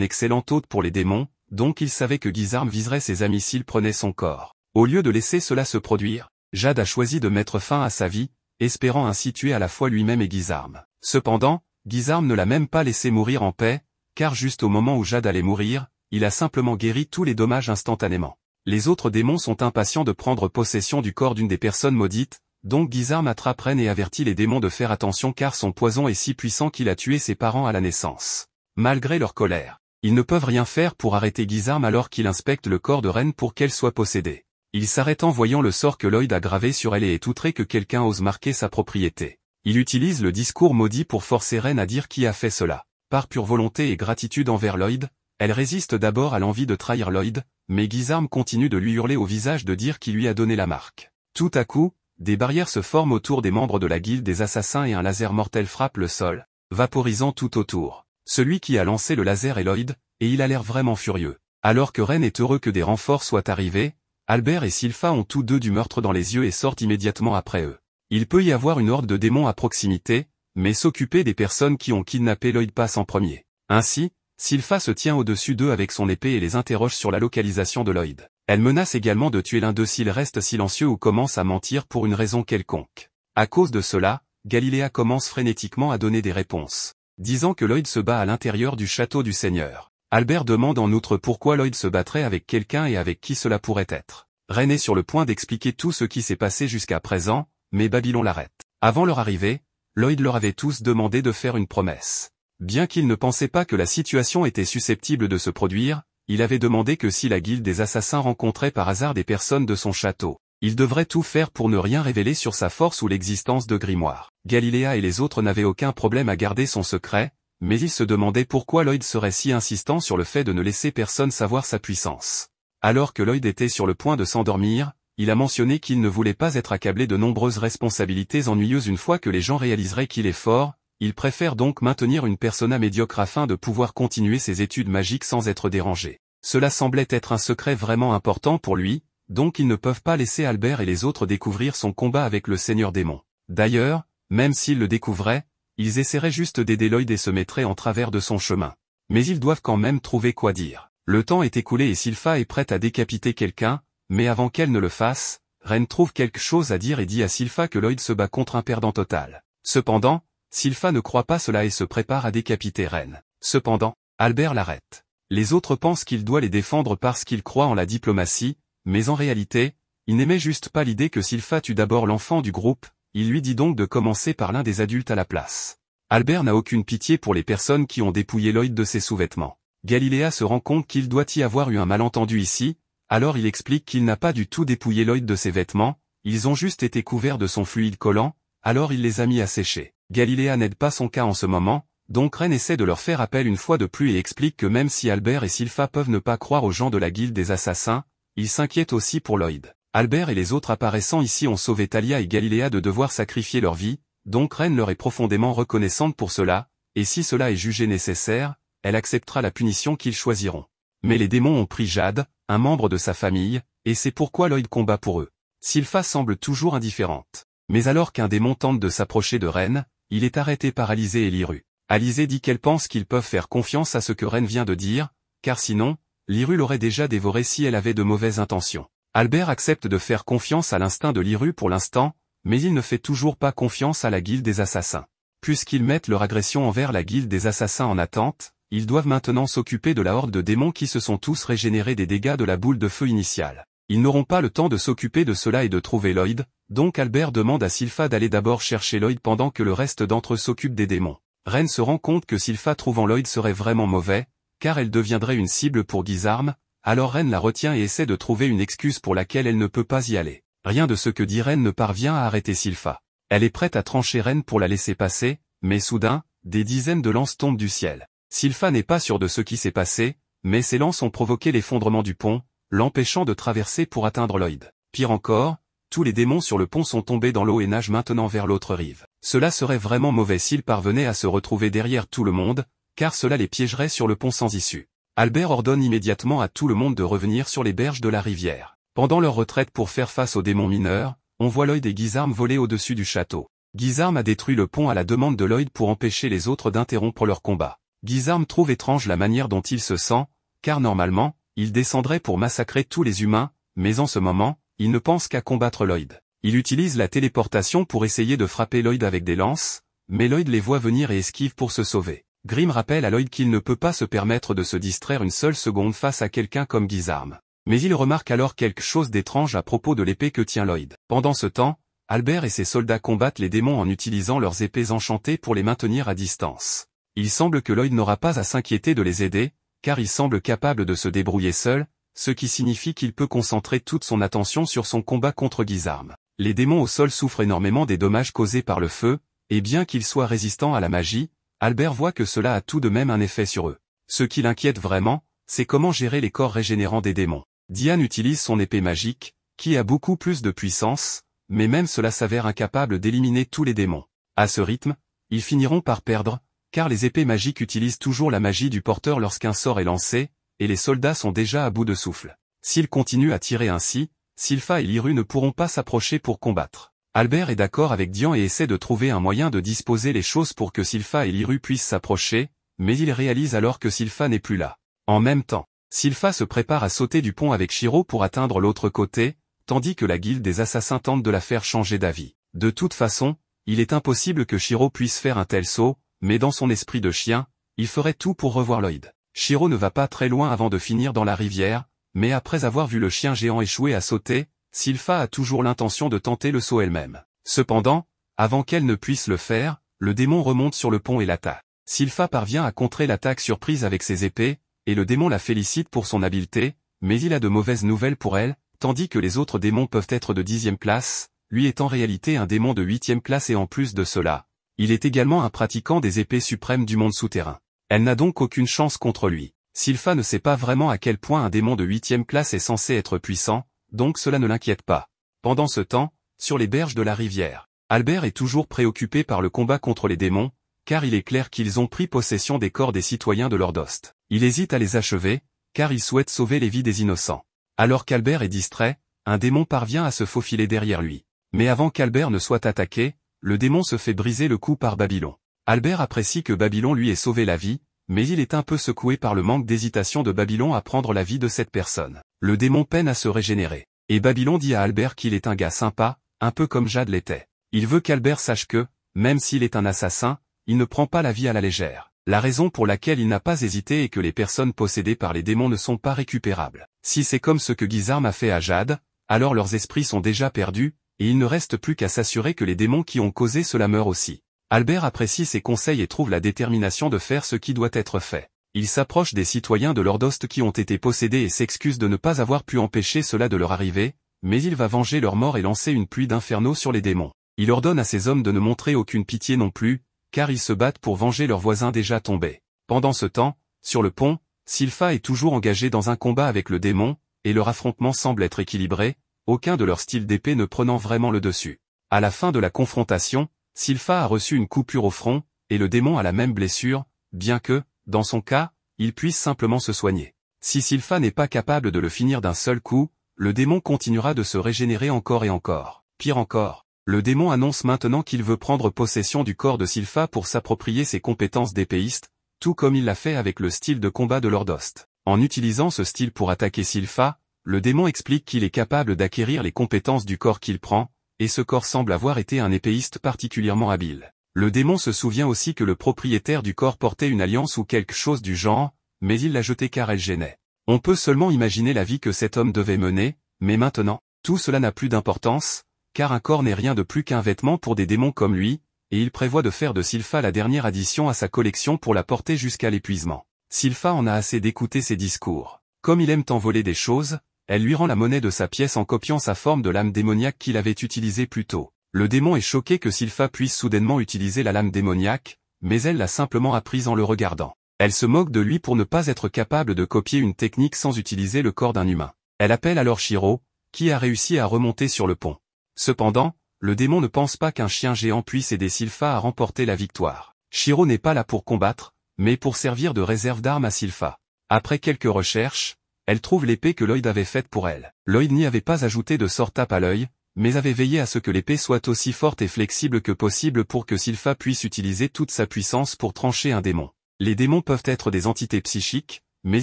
excellent hôte pour les démons, donc il savait que Guisarme viserait ses amis s'il prenait son corps. Au lieu de laisser cela se produire, Jade a choisi de mettre fin à sa vie, espérant ainsi tuer à la fois lui-même et Guisarme. Cependant, Guisarme ne l'a même pas laissé mourir en paix, car juste au moment où Jade allait mourir, il a simplement guéri tous les dommages instantanément. Les autres démons sont impatients de prendre possession du corps d'une des personnes maudites, donc Guisarme attrape Ren et avertit les démons de faire attention car son poison est si puissant qu'il a tué ses parents à la naissance. Malgré leur colère, ils ne peuvent rien faire pour arrêter Guisarme alors qu'il inspecte le corps de Ren pour qu'elle soit possédée. Il s'arrête en voyant le sort que Lloyd a gravé sur elle et est outré que quelqu'un ose marquer sa propriété. Il utilise le discours maudit pour forcer Ren à dire qui a fait cela. Par pure volonté et gratitude envers Lloyd, elle résiste d'abord à l'envie de trahir Lloyd, mais Guisarme continue de lui hurler au visage de dire qui lui a donné la marque. Tout à coup, des barrières se forment autour des membres de la guilde des assassins et un laser mortel frappe le sol, vaporisant tout autour. Celui qui a lancé le laser est Lloyd, et il a l'air vraiment furieux. Alors que Ren est heureux que des renforts soient arrivés, Albert et Sylpha ont tous deux du meurtre dans les yeux et sortent immédiatement après eux. Il peut y avoir une horde de démons à proximité, mais s'occuper des personnes qui ont kidnappé Lloyd passe en premier. Ainsi, Sylpha se tient au-dessus d'eux avec son épée et les interroge sur la localisation de Lloyd. Elle menace également de tuer l'un d'eux s'il reste silencieux ou commence à mentir pour une raison quelconque. À cause de cela, Galiléa commence frénétiquement à donner des réponses, disant que Lloyd se bat à l'intérieur du château du Seigneur. Albert demande en outre pourquoi Lloyd se battrait avec quelqu'un et avec qui cela pourrait être. Ren est sur le point d'expliquer tout ce qui s'est passé jusqu'à présent, mais Babylon l'arrête. Avant leur arrivée, Lloyd leur avait tous demandé de faire une promesse. Bien qu'il ne pensait pas que la situation était susceptible de se produire, il avait demandé que si la guilde des assassins rencontrait par hasard des personnes de son château, il devrait tout faire pour ne rien révéler sur sa force ou l'existence de Grimoire. Galiléa et les autres n'avaient aucun problème à garder son secret, mais ils se demandaient pourquoi Lloyd serait si insistant sur le fait de ne laisser personne savoir sa puissance. Alors que Lloyd était sur le point de s'endormir, il a mentionné qu'il ne voulait pas être accablé de nombreuses responsabilités ennuyeuses une fois que les gens réaliseraient qu'il est fort. Il préfère donc maintenir une persona médiocre afin de pouvoir continuer ses études magiques sans être dérangé. Cela semblait être un secret vraiment important pour lui, donc ils ne peuvent pas laisser Albert et les autres découvrir son combat avec le Seigneur Démon. D'ailleurs, même s'ils le découvraient, ils essaieraient juste d'aider Lloyd et se mettraient en travers de son chemin. Mais ils doivent quand même trouver quoi dire. Le temps est écoulé et Sylpha est prête à décapiter quelqu'un, mais avant qu'elle ne le fasse, Ren trouve quelque chose à dire et dit à Sylpha que Lloyd se bat contre un perdant total. Cependant, Sylpha ne croit pas cela et se prépare à décapiter Ren. Cependant, Albert l'arrête. Les autres pensent qu'il doit les défendre parce qu'il croit en la diplomatie, mais en réalité, il n'aimait juste pas l'idée que Sylpha tue d'abord l'enfant du groupe, il lui dit donc de commencer par l'un des adultes à la place. Albert n'a aucune pitié pour les personnes qui ont dépouillé Lloyd de ses sous-vêtements. Galiléa se rend compte qu'il doit y avoir eu un malentendu ici, alors il explique qu'il n'a pas du tout dépouillé Lloyd de ses vêtements, ils ont juste été couverts de son fluide collant, alors il les a mis à sécher. Galiléa n'aide pas son cas en ce moment, donc Ren essaie de leur faire appel une fois de plus et explique que même si Albert et Sylpha peuvent ne pas croire aux gens de la guilde des assassins, ils s'inquiètent aussi pour Lloyd. Albert et les autres apparaissant ici ont sauvé Talia et Galiléa de devoir sacrifier leur vie, donc Ren leur est profondément reconnaissante pour cela, et si cela est jugé nécessaire, elle acceptera la punition qu'ils choisiront. Mais les démons ont pris Jade, un membre de sa famille, et c'est pourquoi Lloyd combat pour eux. Sylpha semble toujours indifférente. Mais alors qu'un démon tente de s'approcher de Ren, il est arrêté par Alizé et Lyru. Alizé dit qu'elle pense qu'ils peuvent faire confiance à ce que Ren vient de dire, car sinon, Lyru l'aurait déjà dévoré si elle avait de mauvaises intentions. Albert accepte de faire confiance à l'instinct de Lyru pour l'instant, mais il ne fait toujours pas confiance à la guilde des assassins. Puisqu'ils mettent leur agression envers la guilde des assassins en attente, ils doivent maintenant s'occuper de la horde de démons qui se sont tous régénérés des dégâts de la boule de feu initiale. Ils n'auront pas le temps de s'occuper de cela et de trouver Lloyd, donc Albert demande à Sylpha d'aller d'abord chercher Lloyd pendant que le reste d'entre eux s'occupe des démons. Ren se rend compte que Sylpha trouvant Lloyd serait vraiment mauvais, car elle deviendrait une cible pour Guisarme, alors Ren la retient et essaie de trouver une excuse pour laquelle elle ne peut pas y aller. Rien de ce que dit Ren ne parvient à arrêter Sylpha. Elle est prête à trancher Ren pour la laisser passer, mais soudain, des dizaines de lances tombent du ciel. Sylpha n'est pas sûre de ce qui s'est passé, mais ces lances ont provoqué l'effondrement du pont, l'empêchant de traverser pour atteindre Lloyd. Pire encore, tous les démons sur le pont sont tombés dans l'eau et nagent maintenant vers l'autre rive. Cela serait vraiment mauvais s'ils parvenaient à se retrouver derrière tout le monde, car cela les piégerait sur le pont sans issue. Albert ordonne immédiatement à tout le monde de revenir sur les berges de la rivière. Pendant leur retraite pour faire face aux démons mineurs, on voit Lloyd et Guisarme voler au-dessus du château. Guisarme a détruit le pont à la demande de Lloyd pour empêcher les autres d'interrompre leur combat. Guisarme trouve étrange la manière dont il se sent, car normalement, il descendrait pour massacrer tous les humains, mais en ce moment, il ne pense qu'à combattre Lloyd. Il utilise la téléportation pour essayer de frapper Lloyd avec des lances, mais Lloyd les voit venir et esquive pour se sauver. Grimm rappelle à Lloyd qu'il ne peut pas se permettre de se distraire une seule seconde face à quelqu'un comme Guisarme. Mais il remarque alors quelque chose d'étrange à propos de l'épée que tient Lloyd. Pendant ce temps, Albert et ses soldats combattent les démons en utilisant leurs épées enchantées pour les maintenir à distance. Il semble que Lloyd n'aura pas à s'inquiéter de les aider, car il semble capable de se débrouiller seul, ce qui signifie qu'il peut concentrer toute son attention sur son combat contre Guisarme. Les démons au sol souffrent énormément des dommages causés par le feu, et bien qu'ils soient résistants à la magie, Albert voit que cela a tout de même un effet sur eux. Ce qui l'inquiète vraiment, c'est comment gérer les corps régénérants des démons. Diane utilise son épée magique, qui a beaucoup plus de puissance, mais même cela s'avère incapable d'éliminer tous les démons. À ce rythme, ils finiront par perdre, car les épées magiques utilisent toujours la magie du porteur lorsqu'un sort est lancé, et les soldats sont déjà à bout de souffle. S'ils continuent à tirer ainsi, Sylpha et Lyru ne pourront pas s'approcher pour combattre. Albert est d'accord avec Dian et essaie de trouver un moyen de disposer les choses pour que Sylpha et Lyru puissent s'approcher, mais il réalise alors que Sylpha n'est plus là. En même temps, Sylpha se prépare à sauter du pont avec Shiro pour atteindre l'autre côté, tandis que la guilde des assassins tente de la faire changer d'avis. De toute façon, il est impossible que Shiro puisse faire un tel saut, mais dans son esprit de chien, il ferait tout pour revoir Lloyd. Shiro ne va pas très loin avant de finir dans la rivière, mais après avoir vu le chien géant échouer à sauter, Sylpha a toujours l'intention de tenter le saut elle-même. Cependant, avant qu'elle ne puisse le faire, le démon remonte sur le pont et l'attaque. Sylpha parvient à contrer l'attaque surprise avec ses épées, et le démon la félicite pour son habileté, mais il a de mauvaises nouvelles pour elle, tandis que les autres démons peuvent être de 10e classe, lui est en réalité un démon de 8e classe et en plus de cela, il est également un pratiquant des épées suprêmes du monde souterrain. Elle n'a donc aucune chance contre lui. Sylpha ne sait pas vraiment à quel point un démon de 8e classe est censé être puissant, donc cela ne l'inquiète pas. Pendant ce temps, sur les berges de la rivière, Albert est toujours préoccupé par le combat contre les démons, car il est clair qu'ils ont pris possession des corps des citoyens de Lordost. Il hésite à les achever, car il souhaite sauver les vies des innocents. Alors qu'Albert est distrait, un démon parvient à se faufiler derrière lui. Mais avant qu'Albert ne soit attaqué, le démon se fait briser le cou par Babylon. Albert apprécie que Babylon lui ait sauvé la vie, mais il est un peu secoué par le manque d'hésitation de Babylon à prendre la vie de cette personne. Le démon peine à se régénérer. Et Babylon dit à Albert qu'il est un gars sympa, un peu comme Jade l'était. Il veut qu'Albert sache que, même s'il est un assassin, il ne prend pas la vie à la légère. La raison pour laquelle il n'a pas hésité est que les personnes possédées par les démons ne sont pas récupérables. Si c'est comme ce que Guisarme a fait à Jade, alors leurs esprits sont déjà perdus, et il ne reste plus qu'à s'assurer que les démons qui ont causé cela meurent aussi. Albert apprécie ses conseils et trouve la détermination de faire ce qui doit être fait. Il s'approche des citoyens de Lordost qui ont été possédés et s'excuse de ne pas avoir pu empêcher cela de leur arriver, mais il va venger leur mort et lancer une pluie d'inferno sur les démons. Il ordonne à ses hommes de ne montrer aucune pitié non plus, car ils se battent pour venger leurs voisins déjà tombés. Pendant ce temps, sur le pont, Sylpha est toujours engagé dans un combat avec le démon, et leur affrontement semble être équilibré, aucun de leurs styles d'épée ne prenant vraiment le dessus. À la fin de la confrontation, Sylpha a reçu une coupure au front, et le démon a la même blessure, bien que, dans son cas, il puisse simplement se soigner. Si Sylpha n'est pas capable de le finir d'un seul coup, le démon continuera de se régénérer encore et encore. Pire encore, le démon annonce maintenant qu'il veut prendre possession du corps de Sylpha pour s'approprier ses compétences d'épéiste, tout comme il l'a fait avec le style de combat de Lordost. En utilisant ce style pour attaquer Sylpha, le démon explique qu'il est capable d'acquérir les compétences du corps qu'il prend, et ce corps semble avoir été un épéiste particulièrement habile. Le démon se souvient aussi que le propriétaire du corps portait une alliance ou quelque chose du genre, mais il l'a jetée car elle gênait. On peut seulement imaginer la vie que cet homme devait mener, mais maintenant, tout cela n'a plus d'importance, car un corps n'est rien de plus qu'un vêtement pour des démons comme lui, et il prévoit de faire de Sylpha la dernière addition à sa collection pour la porter jusqu'à l'épuisement. Sylpha en a assez d'écouter ses discours. Comme il aime tant voler des choses, elle lui rend la monnaie de sa pièce en copiant sa forme de lame démoniaque qu'il avait utilisée plus tôt. Le démon est choqué que Sylpha puisse soudainement utiliser la lame démoniaque, mais elle l'a simplement apprise en le regardant. Elle se moque de lui pour ne pas être capable de copier une technique sans utiliser le corps d'un humain. Elle appelle alors Shiro, qui a réussi à remonter sur le pont. Cependant, le démon ne pense pas qu'un chien géant puisse aider Sylpha à remporter la victoire. Shiro n'est pas là pour combattre, mais pour servir de réserve d'armes à Sylpha. Après quelques recherches, elle trouve l'épée que Lloyd avait faite pour elle. Lloyd n'y avait pas ajouté de sort tape à l'œil, mais avait veillé à ce que l'épée soit aussi forte et flexible que possible pour que Sylpha puisse utiliser toute sa puissance pour trancher un démon. Les démons peuvent être des entités psychiques, mais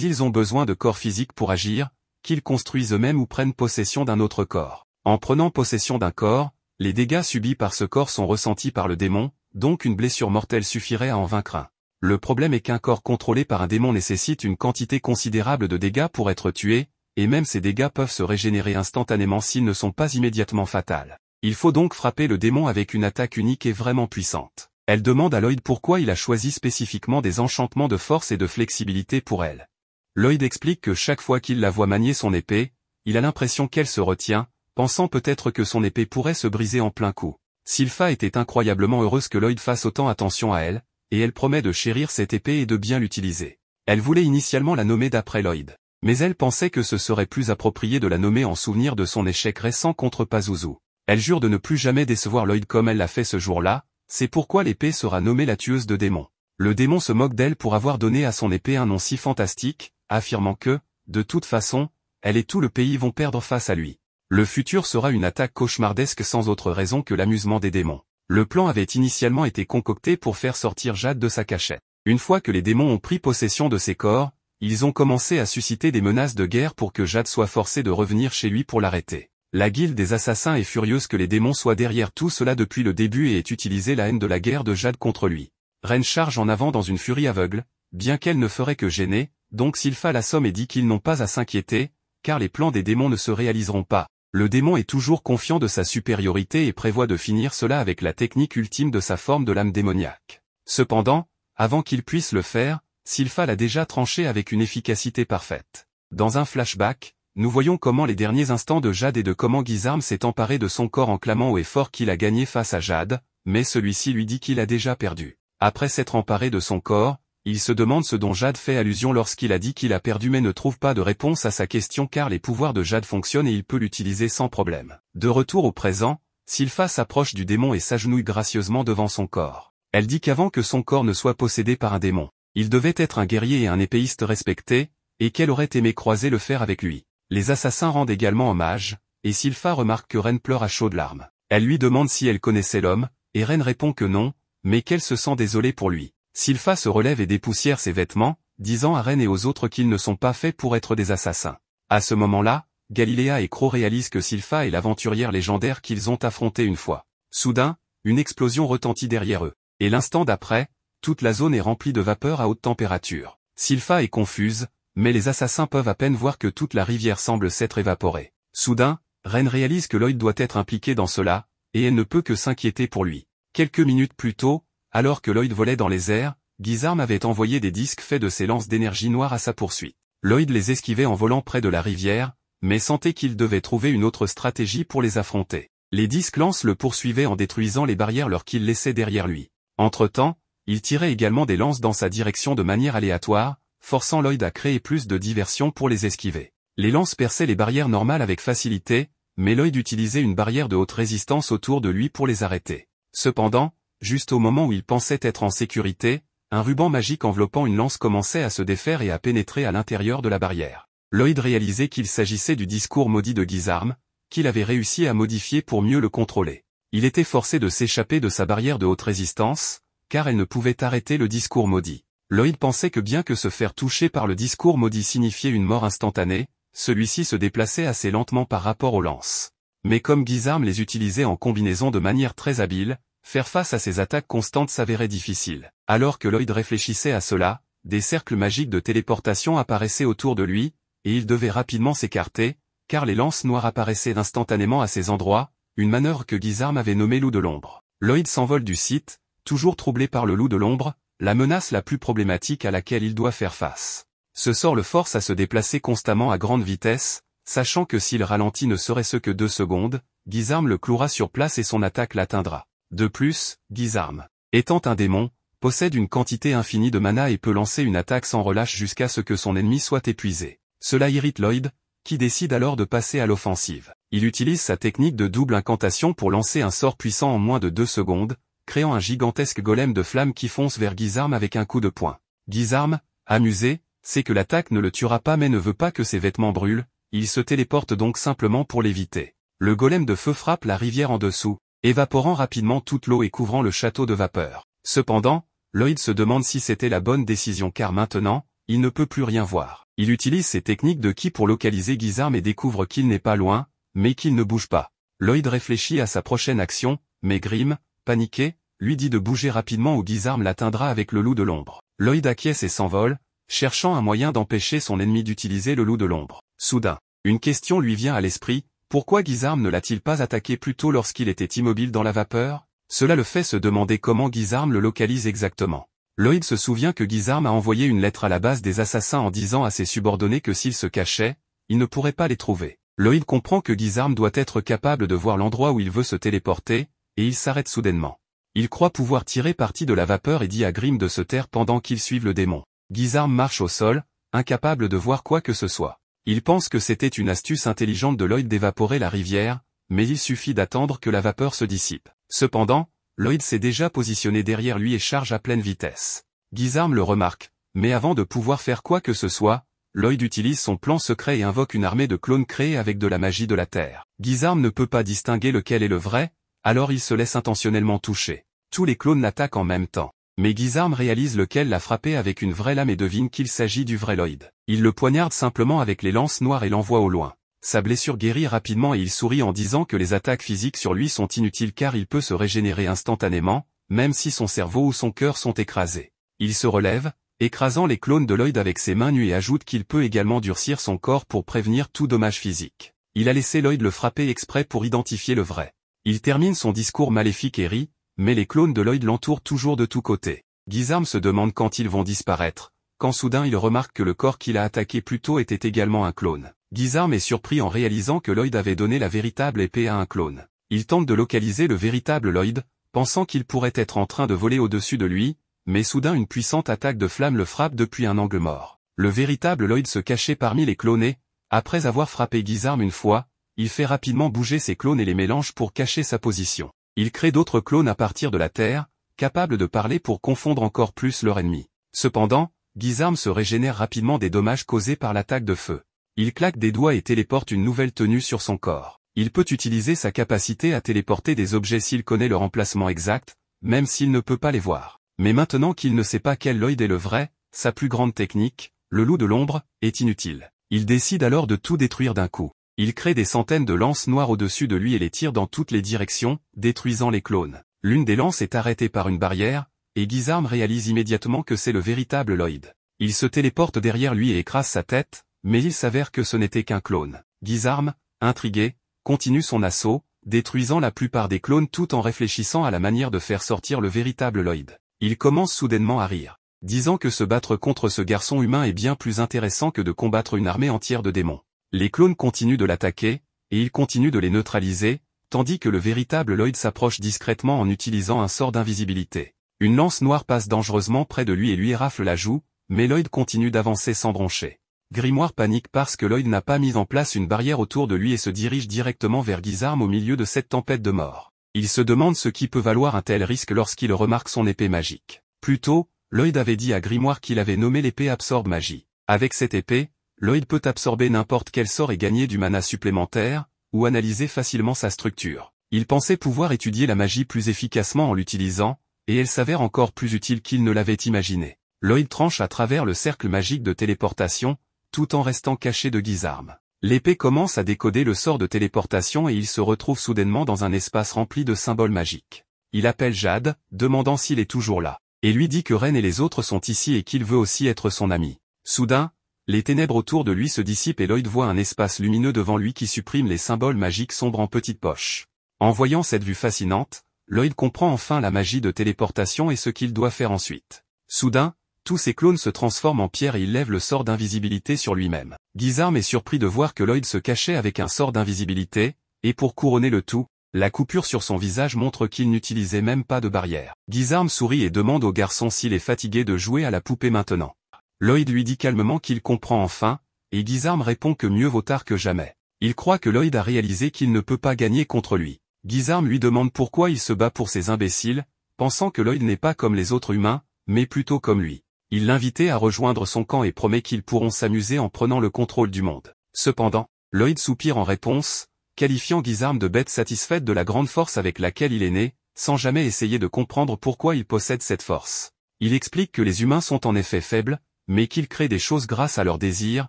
ils ont besoin de corps physiques pour agir, qu'ils construisent eux-mêmes ou prennent possession d'un autre corps. En prenant possession d'un corps, les dégâts subis par ce corps sont ressentis par le démon, donc une blessure mortelle suffirait à en vaincre un. Le problème est qu'un corps contrôlé par un démon nécessite une quantité considérable de dégâts pour être tué, et même ces dégâts peuvent se régénérer instantanément s'ils ne sont pas immédiatement fatals. Il faut donc frapper le démon avec une attaque unique et vraiment puissante. Elle demande à Lloyd pourquoi il a choisi spécifiquement des enchantements de force et de flexibilité pour elle. Lloyd explique que chaque fois qu'il la voit manier son épée, il a l'impression qu'elle se retient, pensant peut-être que son épée pourrait se briser en plein coup. Sylpha était incroyablement heureuse que Lloyd fasse autant attention à elle, et elle promet de chérir cette épée et de bien l'utiliser. Elle voulait initialement la nommer d'après Lloyd, mais elle pensait que ce serait plus approprié de la nommer en souvenir de son échec récent contre Pazuzu. Elle jure de ne plus jamais décevoir Lloyd comme elle l'a fait ce jour-là, c'est pourquoi l'épée sera nommée la tueuse de démons. Le démon se moque d'elle pour avoir donné à son épée un nom si fantastique, affirmant que, de toute façon, elle et tout le pays vont perdre face à lui. Le futur sera une attaque cauchemardesque sans autre raison que l'amusement des démons. Le plan avait initialement été concocté pour faire sortir Jade de sa cachette. Une fois que les démons ont pris possession de ses corps, ils ont commencé à susciter des menaces de guerre pour que Jade soit forcée de revenir chez lui pour l'arrêter. La guilde des assassins est furieuse que les démons soient derrière tout cela depuis le début et ait utilisé la haine de la guerre de Jade contre lui. Ren charge en avant dans une furie aveugle, bien qu'elle ne ferait que gêner, donc Sylpha l'assomme et dit qu'ils n'ont pas à s'inquiéter, car les plans des démons ne se réaliseront pas. Le démon est toujours confiant de sa supériorité et prévoit de finir cela avec la technique ultime de sa forme de lame démoniaque. Cependant, avant qu'il puisse le faire, Sylpha l'a déjà tranché avec une efficacité parfaite. Dans un flashback, nous voyons comment les derniers instants de Jade et de comment Guisarme s'est emparé de son corps en clamant haut et fort qu'il a gagné face à Jade, mais celui-ci lui dit qu'il a déjà perdu. Après s'être emparé de son corps, il se demande ce dont Jade fait allusion lorsqu'il a dit qu'il a perdu mais ne trouve pas de réponse à sa question car les pouvoirs de Jade fonctionnent et il peut l'utiliser sans problème. De retour au présent, Sylpha s'approche du démon et s'agenouille gracieusement devant son corps. Elle dit qu'avant que son corps ne soit possédé par un démon, il devait être un guerrier et un épéiste respecté, et qu'elle aurait aimé croiser le fer avec lui. Les assassins rendent également hommage, et Sylpha remarque que Ren pleure à chaudes larmes. Elle lui demande si elle connaissait l'homme, et Ren répond que non, mais qu'elle se sent désolée pour lui. Sylpha se relève et dépoussière ses vêtements, disant à Ren et aux autres qu'ils ne sont pas faits pour être des assassins. À ce moment-là, Galilea et Crow réalisent que Sylpha est l'aventurière légendaire qu'ils ont affrontée une fois. Soudain, une explosion retentit derrière eux. Et l'instant d'après, toute la zone est remplie de vapeur à haute température. Sylpha est confuse, mais les assassins peuvent à peine voir que toute la rivière semble s'être évaporée. Soudain, Ren réalise que Lloyd doit être impliqué dans cela, et elle ne peut que s'inquiéter pour lui. Quelques minutes plus tôt, alors que Lloyd volait dans les airs, Guisarme avait envoyé des disques faits de ses lances d'énergie noire à sa poursuite. Lloyd les esquivait en volant près de la rivière, mais sentait qu'il devait trouver une autre stratégie pour les affronter. Les disques lances le poursuivaient en détruisant les barrières qu'il laissait derrière lui. Entre-temps, il tirait également des lances dans sa direction de manière aléatoire, forçant Lloyd à créer plus de diversion pour les esquiver. Les lances perçaient les barrières normales avec facilité, mais Lloyd utilisait une barrière de haute résistance autour de lui pour les arrêter. Cependant, juste au moment où il pensait être en sécurité, un ruban magique enveloppant une lance commençait à se défaire et à pénétrer à l'intérieur de la barrière. Lloyd réalisait qu'il s'agissait du discours maudit de Guisarme, qu'il avait réussi à modifier pour mieux le contrôler. Il était forcé de s'échapper de sa barrière de haute résistance, car elle ne pouvait arrêter le discours maudit. Lloyd pensait que bien que se faire toucher par le discours maudit signifiait une mort instantanée, celui-ci se déplaçait assez lentement par rapport aux lances. Mais comme Guisarme les utilisait en combinaison de manière très habile, faire face à ces attaques constantes s'avérait difficile. Alors que Lloyd réfléchissait à cela, des cercles magiques de téléportation apparaissaient autour de lui, et il devait rapidement s'écarter, car les lances noires apparaissaient instantanément à ces endroits, une manœuvre que Guisarme avait nommée loup de l'ombre. Lloyd s'envole du site, toujours troublé par le loup de l'ombre, la menace la plus problématique à laquelle il doit faire face. Ce sort le force à se déplacer constamment à grande vitesse, sachant que s'il ralentit ne serait-ce que 2 secondes, Guisarme le clouera sur place et son attaque l'atteindra. De plus, Guisarme, étant un démon, possède une quantité infinie de mana et peut lancer une attaque sans relâche jusqu'à ce que son ennemi soit épuisé. Cela irrite Lloyd, qui décide alors de passer à l'offensive. Il utilise sa technique de double incantation pour lancer un sort puissant en moins de 2 secondes, créant un gigantesque golem de flammes qui fonce vers Guisarme avec un coup de poing. Guisarme, amusé, sait que l'attaque ne le tuera pas mais ne veut pas que ses vêtements brûlent, il se téléporte donc simplement pour l'éviter. Le golem de feu frappe la rivière en dessous, évaporant rapidement toute l'eau et couvrant le château de vapeur. Cependant, Lloyd se demande si c'était la bonne décision car maintenant, il ne peut plus rien voir. Il utilise ses techniques de ki pour localiser Guisarme et découvre qu'il n'est pas loin, mais qu'il ne bouge pas. Lloyd réfléchit à sa prochaine action, mais Grimm, paniqué, lui dit de bouger rapidement ou Guisarme l'atteindra avec le loup de l'ombre. Lloyd acquiesce et s'envole, cherchant un moyen d'empêcher son ennemi d'utiliser le loup de l'ombre. Soudain, une question lui vient à l'esprit, pourquoi Guisarme ne l'a-t-il pas attaqué plus tôt lorsqu'il était immobile dans la vapeur? Cela le fait se demander comment Guisarme le localise exactement. Lloyd se souvient que Guisarme a envoyé une lettre à la base des assassins en disant à ses subordonnés que s'ils se cachaient, ils ne pourraient pas les trouver. Lloyd comprend que Guisarme doit être capable de voir l'endroit où il veut se téléporter, et il s'arrête soudainement. Il croit pouvoir tirer parti de la vapeur et dit à Grimm de se taire pendant qu'ils suivent le démon. Guisarme marche au sol, incapable de voir quoi que ce soit. Il pense que c'était une astuce intelligente de Lloyd d'évaporer la rivière, mais il suffit d'attendre que la vapeur se dissipe. Cependant, Lloyd s'est déjà positionné derrière lui et charge à pleine vitesse. Guisarme le remarque, mais avant de pouvoir faire quoi que ce soit, Lloyd utilise son plan secret et invoque une armée de clones créés avec de la magie de la Terre. Guisarme ne peut pas distinguer lequel est le vrai, alors il se laisse intentionnellement toucher. Tous les clones l'attaquent en même temps. Mais Guisarme réalise lequel l'a frappé avec une vraie lame et devine qu'il s'agit du vrai Lloyd. Il le poignarde simplement avec les lances noires et l'envoie au loin. Sa blessure guérit rapidement et il sourit en disant que les attaques physiques sur lui sont inutiles car il peut se régénérer instantanément, même si son cerveau ou son cœur sont écrasés. Il se relève, écrasant les clones de Lloyd avec ses mains nues et ajoute qu'il peut également durcir son corps pour prévenir tout dommage physique. Il a laissé Lloyd le frapper exprès pour identifier le vrai. Il termine son discours maléfique et rit, mais les clones de Lloyd l'entourent toujours de tous côtés. Guisarme se demande quand ils vont disparaître, quand soudain il remarque que le corps qu'il a attaqué plus tôt était également un clone. Guisarme est surpris en réalisant que Lloyd avait donné la véritable épée à un clone. Il tente de localiser le véritable Lloyd, pensant qu'il pourrait être en train de voler au-dessus de lui, mais soudain une puissante attaque de flamme le frappe depuis un angle mort. Le véritable Lloyd se cachait parmi les clonés. Après avoir frappé Guisarme une fois, il fait rapidement bouger ses clones et les mélange pour cacher sa position. Il crée d'autres clones à partir de la Terre, capables de parler pour confondre encore plus leur ennemi. Cependant, Guisarme se régénère rapidement des dommages causés par l'attaque de feu. Il claque des doigts et téléporte une nouvelle tenue sur son corps. Il peut utiliser sa capacité à téléporter des objets s'il connaît leur emplacement exact, même s'il ne peut pas les voir. Mais maintenant qu'il ne sait pas quel Lloyd est le vrai, sa plus grande technique, le loup de l'ombre, est inutile. Il décide alors de tout détruire d'un coup. Il crée des centaines de lances noires au-dessus de lui et les tire dans toutes les directions, détruisant les clones. L'une des lances est arrêtée par une barrière, et Guisarme réalise immédiatement que c'est le véritable Lloyd. Il se téléporte derrière lui et écrase sa tête, mais il s'avère que ce n'était qu'un clone. Guisarme, intrigué, continue son assaut, détruisant la plupart des clones tout en réfléchissant à la manière de faire sortir le véritable Lloyd. Il commence soudainement à rire, disant que se battre contre ce garçon humain est bien plus intéressant que de combattre une armée entière de démons. Les clones continuent de l'attaquer, et il continue de les neutraliser, tandis que le véritable Lloyd s'approche discrètement en utilisant un sort d'invisibilité. Une lance noire passe dangereusement près de lui et lui rafle la joue, mais Lloyd continue d'avancer sans broncher. Grimoire panique parce que Lloyd n'a pas mis en place une barrière autour de lui et se dirige directement vers Guisarme au milieu de cette tempête de mort. Il se demande ce qui peut valoir un tel risque lorsqu'il remarque son épée magique. Plus tôt, Lloyd avait dit à Grimoire qu'il avait nommé l'épée Absorbe Magie. Avec cette épée, Lloyd peut absorber n'importe quel sort et gagner du mana supplémentaire, ou analyser facilement sa structure. Il pensait pouvoir étudier la magie plus efficacement en l'utilisant, et elle s'avère encore plus utile qu'il ne l'avait imaginé. Lloyd tranche à travers le cercle magique de téléportation, tout en restant caché de Guisarme. L'épée commence à décoder le sort de téléportation et il se retrouve soudainement dans un espace rempli de symboles magiques. Il appelle Jade, demandant s'il est toujours là, et lui dit que Ren et les autres sont ici et qu'il veut aussi être son ami. Soudain, les ténèbres autour de lui se dissipent et Lloyd voit un espace lumineux devant lui qui supprime les symboles magiques sombres en petites poches. En voyant cette vue fascinante, Lloyd comprend enfin la magie de téléportation et ce qu'il doit faire ensuite. Soudain, tous ses clones se transforment en pierre et il lève le sort d'invisibilité sur lui-même. Guisarme est surpris de voir que Lloyd se cachait avec un sort d'invisibilité, et pour couronner le tout, la coupure sur son visage montre qu'il n'utilisait même pas de barrière. Guisarme sourit et demande au garçon s'il est fatigué de jouer à la poupée maintenant. Lloyd lui dit calmement qu'il comprend enfin, et Guisarme répond que mieux vaut tard que jamais. Il croit que Lloyd a réalisé qu'il ne peut pas gagner contre lui. Guisarme lui demande pourquoi il se bat pour ces imbéciles, pensant que Lloyd n'est pas comme les autres humains, mais plutôt comme lui. Il l'invitait à rejoindre son camp et promet qu'ils pourront s'amuser en prenant le contrôle du monde. Cependant, Lloyd soupire en réponse, qualifiant Guisarme de bête satisfaite de la grande force avec laquelle il est né, sans jamais essayer de comprendre pourquoi il possède cette force. Il explique que les humains sont en effet faibles, mais qu'ils créent des choses grâce à leurs désirs,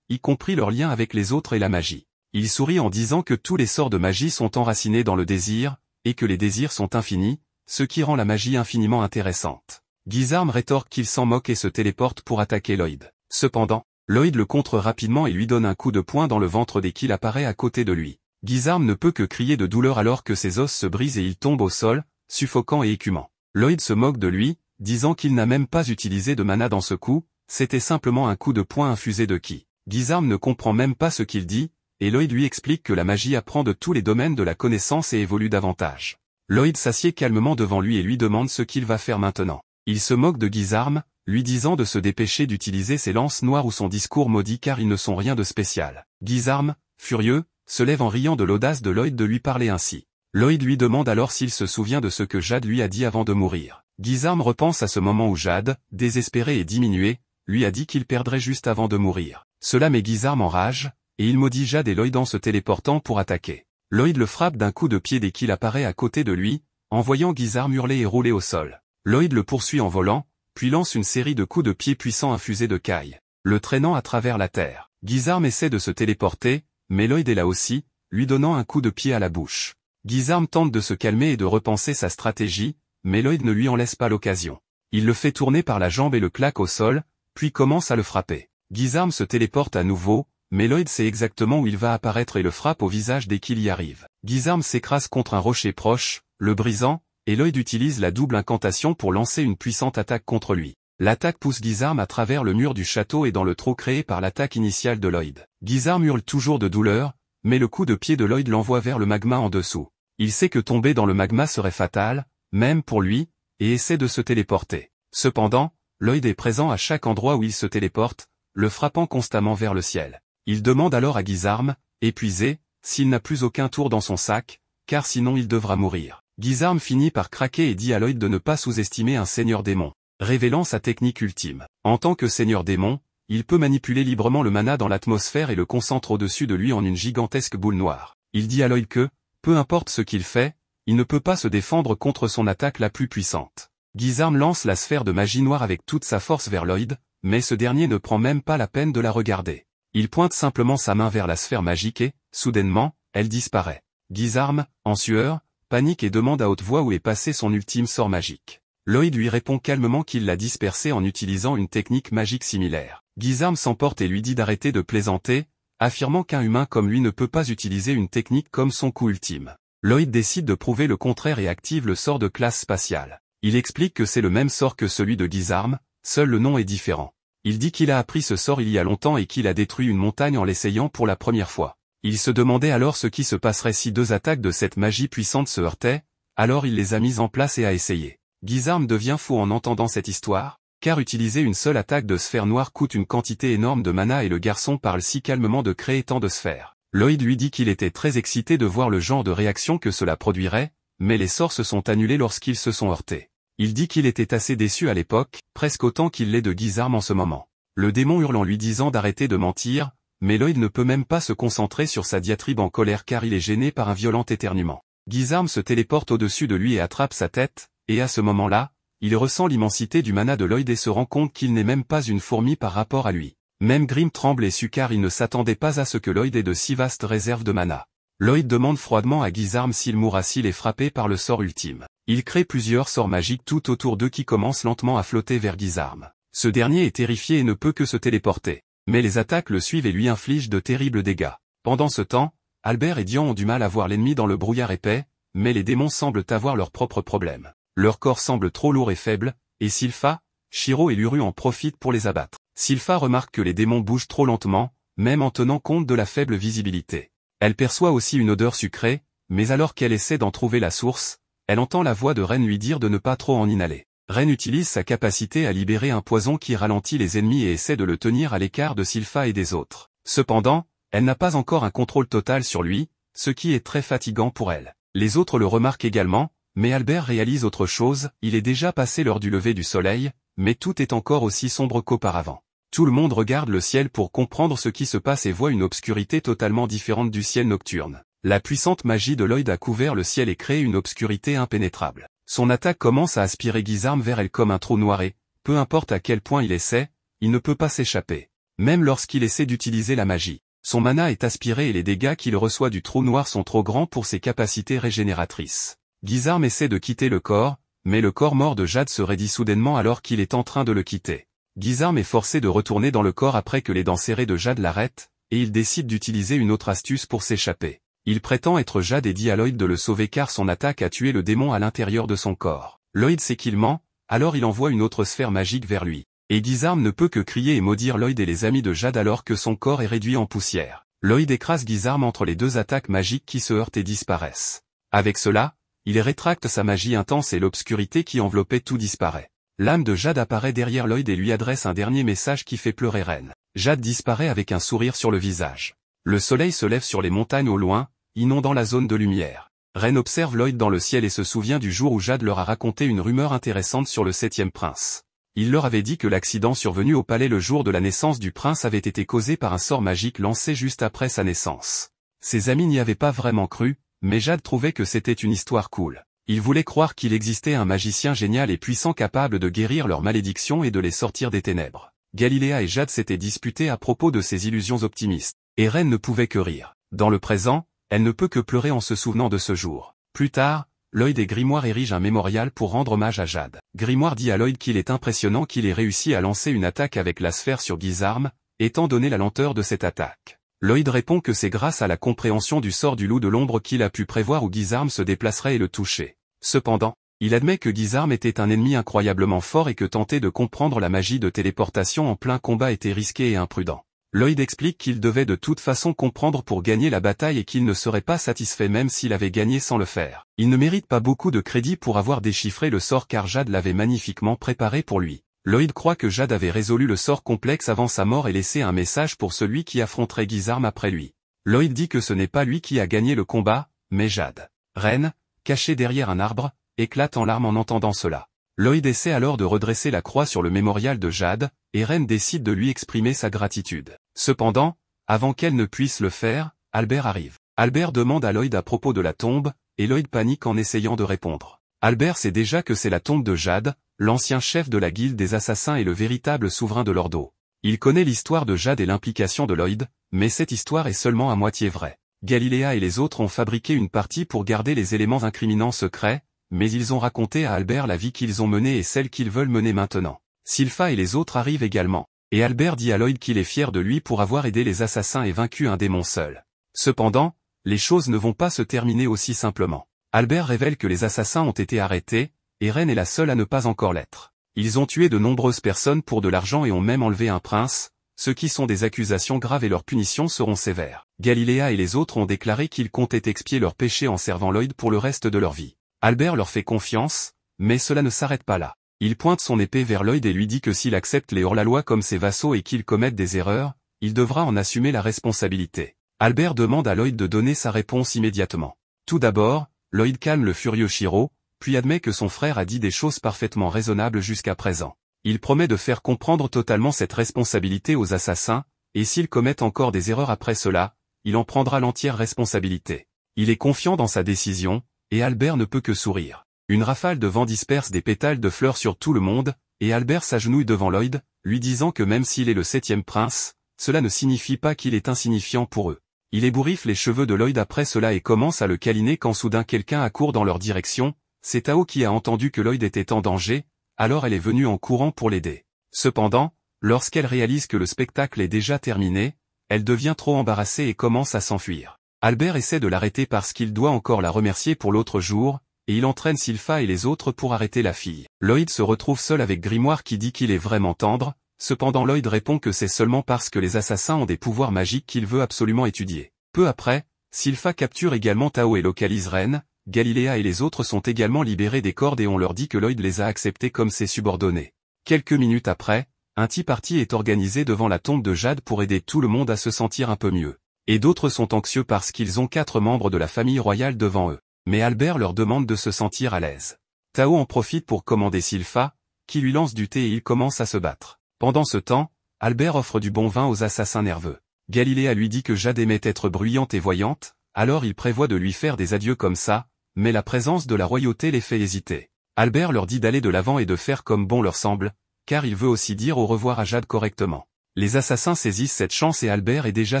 y compris leur lien avec les autres et la magie. Il sourit en disant que tous les sorts de magie sont enracinés dans le désir, et que les désirs sont infinis, ce qui rend la magie infiniment intéressante. Guisarme rétorque qu'il s'en moque et se téléporte pour attaquer Lloyd. Cependant, Lloyd le contre rapidement et lui donne un coup de poing dans le ventre dès qu'il apparaît à côté de lui. Guisarme ne peut que crier de douleur alors que ses os se brisent et il tombe au sol, suffocant et écumant. Lloyd se moque de lui, disant qu'il n'a même pas utilisé de mana dans ce coup, c'était simplement un coup de poing infusé de ki. Guisarme ne comprend même pas ce qu'il dit, et Lloyd lui explique que la magie apprend de tous les domaines de la connaissance et évolue davantage. Lloyd s'assied calmement devant lui et lui demande ce qu'il va faire maintenant. Il se moque de Guisarme, lui disant de se dépêcher d'utiliser ses lances noires ou son discours maudit car ils ne sont rien de spécial. Guisarme, furieux, se lève en riant de l'audace de Lloyd de lui parler ainsi. Lloyd lui demande alors s'il se souvient de ce que Jade lui a dit avant de mourir. Guisarme repense à ce moment où Jade, désespéré et diminué, lui a dit qu'il perdrait juste avant de mourir. Cela met Guisarme en rage, et il maudit Jade et Lloyd en se téléportant pour attaquer. Lloyd le frappe d'un coup de pied dès qu'il apparaît à côté de lui, en voyant Guisarme hurler et rouler au sol. Lloyd le poursuit en volant, puis lance une série de coups de pied puissants infusés de caille, le traînant à travers la terre. Guisarme essaie de se téléporter, mais Lloyd est là aussi, lui donnant un coup de pied à la bouche. Guisarme tente de se calmer et de repenser sa stratégie, mais Lloyd ne lui en laisse pas l'occasion. Il le fait tourner par la jambe et le claque au sol, puis commence à le frapper. Guisarme se téléporte à nouveau, mais Lloyd sait exactement où il va apparaître et le frappe au visage dès qu'il y arrive. Guisarme s'écrase contre un rocher proche, le brisant, et Lloyd utilise la double incantation pour lancer une puissante attaque contre lui. L'attaque pousse Guisarme à travers le mur du château et dans le trou créé par l'attaque initiale de Lloyd. Guisarme hurle toujours de douleur, mais le coup de pied de Lloyd l'envoie vers le magma en dessous. Il sait que tomber dans le magma serait fatal, même pour lui, et essaie de se téléporter. Cependant, Lloyd est présent à chaque endroit où il se téléporte, le frappant constamment vers le ciel. Il demande alors à Guisarme, épuisé, s'il n'a plus aucun tour dans son sac, car sinon il devra mourir. Guisarme finit par craquer et dit à Lloyd de ne pas sous-estimer un seigneur démon, révélant sa technique ultime. En tant que seigneur démon, il peut manipuler librement le mana dans l'atmosphère et le concentre au-dessus de lui en une gigantesque boule noire. Il dit à Lloyd que, peu importe ce qu'il fait, il ne peut pas se défendre contre son attaque la plus puissante. Guisarme lance la sphère de magie noire avec toute sa force vers Lloyd, mais ce dernier ne prend même pas la peine de la regarder. Il pointe simplement sa main vers la sphère magique et, soudainement, elle disparaît. Guisarme, en sueur, panique et demande à haute voix où est passé son ultime sort magique. Lloyd lui répond calmement qu'il l'a dispersé en utilisant une technique magique similaire. Guisarme s'emporte et lui dit d'arrêter de plaisanter, affirmant qu'un humain comme lui ne peut pas utiliser une technique comme son coup ultime. Lloyd décide de prouver le contraire et active le sort de classe spatiale. Il explique que c'est le même sort que celui de Guisarme, seul le nom est différent. Il dit qu'il a appris ce sort il y a longtemps et qu'il a détruit une montagne en l'essayant pour la première fois. Il se demandait alors ce qui se passerait si deux attaques de cette magie puissante se heurtaient, alors il les a mises en place et a essayé. Guisarme devient fou en entendant cette histoire, car utiliser une seule attaque de sphère noire coûte une quantité énorme de mana et le garçon parle si calmement de créer tant de sphères. Lloyd lui dit qu'il était très excité de voir le genre de réaction que cela produirait, mais les sorts se sont annulés lorsqu'ils se sont heurtés. Il dit qu'il était assez déçu à l'époque, presque autant qu'il l'est de Guisarme en ce moment. Le démon hurle en lui disant d'arrêter de mentir, mais Lloyd ne peut même pas se concentrer sur sa diatribe en colère car il est gêné par un violent éternuement. Guisarme se téléporte au-dessus de lui et attrape sa tête, et à ce moment-là, il ressent l'immensité du mana de Lloyd et se rend compte qu'il n'est même pas une fourmi par rapport à lui. Même Grimm tremble et sue car il ne s'attendait pas à ce que Lloyd ait de si vastes réserves de mana. Lloyd demande froidement à Guisarme s'il mourra s'il est frappé par le sort ultime. Il crée plusieurs sorts magiques tout autour d'eux qui commencent lentement à flotter vers Guisarme. Ce dernier est terrifié et ne peut que se téléporter. Mais les attaques le suivent et lui infligent de terribles dégâts. Pendant ce temps, Albert et Dian ont du mal à voir l'ennemi dans le brouillard épais, mais les démons semblent avoir leurs propres problèmes. Leur corps semble trop lourd et faible, et Sylpha, Shiro et Luru en profitent pour les abattre. Sylpha remarque que les démons bougent trop lentement, même en tenant compte de la faible visibilité. Elle perçoit aussi une odeur sucrée, mais alors qu'elle essaie d'en trouver la source, elle entend la voix de Ren lui dire de ne pas trop en inhaler. Ren utilise sa capacité à libérer un poison qui ralentit les ennemis et essaie de le tenir à l'écart de Sylpha et des autres. Cependant, elle n'a pas encore un contrôle total sur lui, ce qui est très fatigant pour elle. Les autres le remarquent également, mais Albert réalise autre chose, il est déjà passé l'heure du lever du soleil, mais tout est encore aussi sombre qu'auparavant. Tout le monde regarde le ciel pour comprendre ce qui se passe et voit une obscurité totalement différente du ciel nocturne. La puissante magie de Lloyd a couvert le ciel et créé une obscurité impénétrable. Son attaque commence à aspirer Guisarme vers elle comme un trou noir et, peu importe à quel point il essaie, il ne peut pas s'échapper. Même lorsqu'il essaie d'utiliser la magie, son mana est aspiré et les dégâts qu'il reçoit du trou noir sont trop grands pour ses capacités régénératrices. Guisarme essaie de quitter le corps, mais le corps mort de Jade se raidit soudainement alors qu'il est en train de le quitter. Guisarme est forcé de retourner dans le corps après que les dents serrées de Jade l'arrêtent, et il décide d'utiliser une autre astuce pour s'échapper. Il prétend être Jade et dit à Lloyd de le sauver car son attaque a tué le démon à l'intérieur de son corps. Lloyd sait qu'il ment, alors il envoie une autre sphère magique vers lui. Et Guisarme ne peut que crier et maudire Lloyd et les amis de Jade alors que son corps est réduit en poussière. Lloyd écrase Guisarme entre les deux attaques magiques qui se heurtent et disparaissent. Avec cela, il rétracte sa magie intense et l'obscurité qui enveloppait tout disparaît. L'âme de Jade apparaît derrière Lloyd et lui adresse un dernier message qui fait pleurer Ren. Jade disparaît avec un sourire sur le visage. Le soleil se lève sur les montagnes au loin, inondant la zone de lumière. Ren observe Lloyd dans le ciel et se souvient du jour où Jade leur a raconté une rumeur intéressante sur le 7e prince. Il leur avait dit que l'accident survenu au palais le jour de la naissance du prince avait été causé par un sort magique lancé juste après sa naissance. Ses amis n'y avaient pas vraiment cru, mais Jade trouvait que c'était une histoire cool. Ils voulaient croire qu'il existait un magicien génial et puissant capable de guérir leurs malédictions et de les sortir des ténèbres. Galiléa et Jade s'étaient disputés à propos de ces illusions optimistes, et Ren ne pouvait que rire. Dans le présent, elle ne peut que pleurer en se souvenant de ce jour. Plus tard, Lloyd et Grimoire érigent un mémorial pour rendre hommage à Jade. Grimoire dit à Lloyd qu'il est impressionnant qu'il ait réussi à lancer une attaque avec la sphère sur Guisarme, étant donné la lenteur de cette attaque. Lloyd répond que c'est grâce à la compréhension du sort du loup de l'ombre qu'il a pu prévoir où Guisarme se déplacerait et le toucher. Cependant, il admet que Guisarme était un ennemi incroyablement fort et que tenter de comprendre la magie de téléportation en plein combat était risqué et imprudent. Lloyd explique qu'il devait de toute façon comprendre pour gagner la bataille et qu'il ne serait pas satisfait même s'il avait gagné sans le faire. Il ne mérite pas beaucoup de crédit pour avoir déchiffré le sort car Jade l'avait magnifiquement préparé pour lui. Lloyd croit que Jade avait résolu le sort complexe avant sa mort et laissé un message pour celui qui affronterait Guisarme après lui. Lloyd dit que ce n'est pas lui qui a gagné le combat, mais Jade. Ren, caché derrière un arbre, éclate en larmes en entendant cela. Lloyd essaie alors de redresser la croix sur le mémorial de Jade, et Ren décide de lui exprimer sa gratitude. Cependant, avant qu'elle ne puisse le faire, Albert arrive. Albert demande à Lloyd à propos de la tombe, et Lloyd panique en essayant de répondre. Albert sait déjà que c'est la tombe de Jade, l'ancien chef de la guilde des assassins et le véritable souverain de l'Ordo. Il connaît l'histoire de Jade et l'implication de Lloyd, mais cette histoire est seulement à moitié vraie. Galiléa et les autres ont fabriqué une partie pour garder les éléments incriminants secrets, mais ils ont raconté à Albert la vie qu'ils ont menée et celle qu'ils veulent mener maintenant. Sylpha et les autres arrivent également, et Albert dit à Lloyd qu'il est fier de lui pour avoir aidé les assassins et vaincu un démon seul. Cependant, les choses ne vont pas se terminer aussi simplement. Albert révèle que les assassins ont été arrêtés, et Ren est la seule à ne pas encore l'être. Ils ont tué de nombreuses personnes pour de l'argent et ont même enlevé un prince, ce qui sont des accusations graves et leurs punitions seront sévères. Galiléa et les autres ont déclaré qu'ils comptaient expier leurs péchés en servant Lloyd pour le reste de leur vie. Albert leur fait confiance, mais cela ne s'arrête pas là. Il pointe son épée vers Lloyd et lui dit que s'il accepte les hors-la-loi comme ses vassaux et qu'ils commettent des erreurs, il devra en assumer la responsabilité. Albert demande à Lloyd de donner sa réponse immédiatement. Tout d'abord, Lloyd calme le furieux Shiro, puis admet que son frère a dit des choses parfaitement raisonnables jusqu'à présent. Il promet de faire comprendre totalement cette responsabilité aux assassins, et s'ils commettent encore des erreurs après cela, il en prendra l'entière responsabilité. Il est confiant dans sa décision, et Albert ne peut que sourire. Une rafale de vent disperse des pétales de fleurs sur tout le monde, et Albert s'agenouille devant Lloyd, lui disant que même s'il est le 7e prince, cela ne signifie pas qu'il est insignifiant pour eux. Il ébouriffe les cheveux de Lloyd après cela et commence à le câliner quand soudain quelqu'un accourt dans leur direction. C'est Tao qui a entendu que Lloyd était en danger, alors elle est venue en courant pour l'aider. Cependant, lorsqu'elle réalise que le spectacle est déjà terminé, elle devient trop embarrassée et commence à s'enfuir. Albert essaie de l'arrêter parce qu'il doit encore la remercier pour l'autre jour, et il entraîne Sylpha et les autres pour arrêter la fille. Lloyd se retrouve seul avec Grimoire qui dit qu'il est vraiment tendre, cependant Lloyd répond que c'est seulement parce que les assassins ont des pouvoirs magiques qu'il veut absolument étudier. Peu après, Sylpha capture également Tao et localise Ren. Galiléa et les autres sont également libérés des cordes et on leur dit que Lloyd les a acceptés comme ses subordonnés. Quelques minutes après, un tea party est organisé devant la tombe de Jade pour aider tout le monde à se sentir un peu mieux. Et d'autres sont anxieux parce qu'ils ont 4 membres de la famille royale devant eux. Mais Albert leur demande de se sentir à l'aise. Tao en profite pour commander Sylpha, qui lui lance du thé et ils commencent à se battre. Pendant ce temps, Albert offre du bon vin aux assassins nerveux. Galiléa lui dit que Jade aimait être bruyante et voyante, alors il prévoit de lui faire des adieux comme ça, mais la présence de la royauté les fait hésiter. Albert leur dit d'aller de l'avant et de faire comme bon leur semble, car il veut aussi dire au revoir à Jade correctement. Les assassins saisissent cette chance et Albert est déjà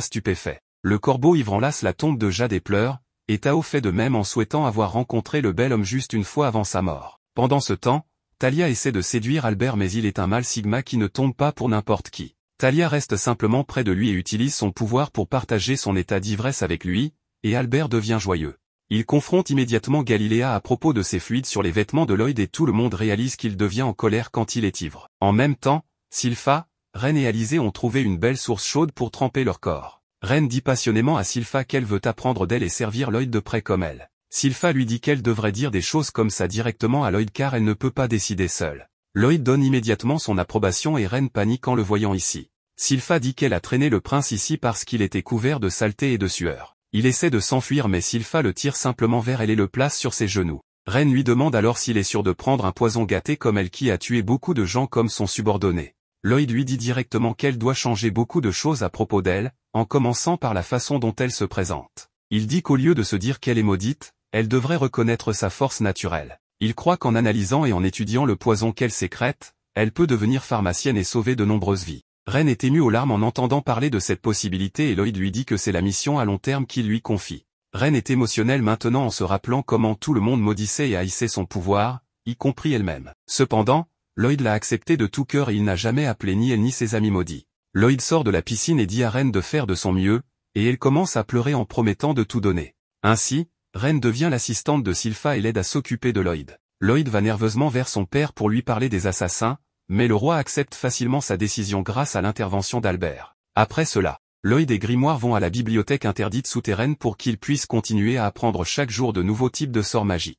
stupéfait. Le corbeau ivre enlace la tombe de Jade et pleure, et Tao fait de même en souhaitant avoir rencontré le bel homme juste une fois avant sa mort. Pendant ce temps, Talia essaie de séduire Albert mais il est un mâle Sigma qui ne tombe pas pour n'importe qui. Talia reste simplement près de lui et utilise son pouvoir pour partager son état d'ivresse avec lui, et Albert devient joyeux. Il confronte immédiatement Galiléa à propos de ses fluides sur les vêtements de Lloyd et tout le monde réalise qu'il devient en colère quand il est ivre. En même temps, Sylpha, Ren et Alizé ont trouvé une belle source chaude pour tremper leur corps. Ren dit passionnément à Sylpha qu'elle veut apprendre d'elle et servir Lloyd de près comme elle. Sylpha lui dit qu'elle devrait dire des choses comme ça directement à Lloyd car elle ne peut pas décider seule. Lloyd donne immédiatement son approbation et Ren panique en le voyant ici. Sylpha dit qu'elle a traîné le prince ici parce qu'il était couvert de saleté et de sueur. Il essaie de s'enfuir mais Sylpha le tire simplement vers elle et le place sur ses genoux. Ren lui demande alors s'il est sûr de prendre un poison gâté comme elle qui a tué beaucoup de gens comme son subordonné. Lloyd lui dit directement qu'elle doit changer beaucoup de choses à propos d'elle, en commençant par la façon dont elle se présente. Il dit qu'au lieu de se dire qu'elle est maudite, elle devrait reconnaître sa force naturelle. Il croit qu'en analysant et en étudiant le poison qu'elle sécrète, elle peut devenir pharmacienne et sauver de nombreuses vies. Ren est ému aux larmes en entendant parler de cette possibilité et Lloyd lui dit que c'est la mission à long terme qu'il lui confie. Ren est émotionnelle maintenant en se rappelant comment tout le monde maudissait et haïssait son pouvoir, y compris elle-même. Cependant, Lloyd l'a accepté de tout cœur et il n'a jamais appelé ni elle ni ses amis maudits. Lloyd sort de la piscine et dit à Ren de faire de son mieux, et elle commence à pleurer en promettant de tout donner. Ainsi, Ren devient l'assistante de Sylpha et l'aide à s'occuper de Lloyd. Lloyd va nerveusement vers son père pour lui parler des assassins, mais le roi accepte facilement sa décision grâce à l'intervention d'Albert. Après cela, Lloyd et Grimoire vont à la bibliothèque interdite souterraine pour qu'ils puissent continuer à apprendre chaque jour de nouveaux types de sorts magiques.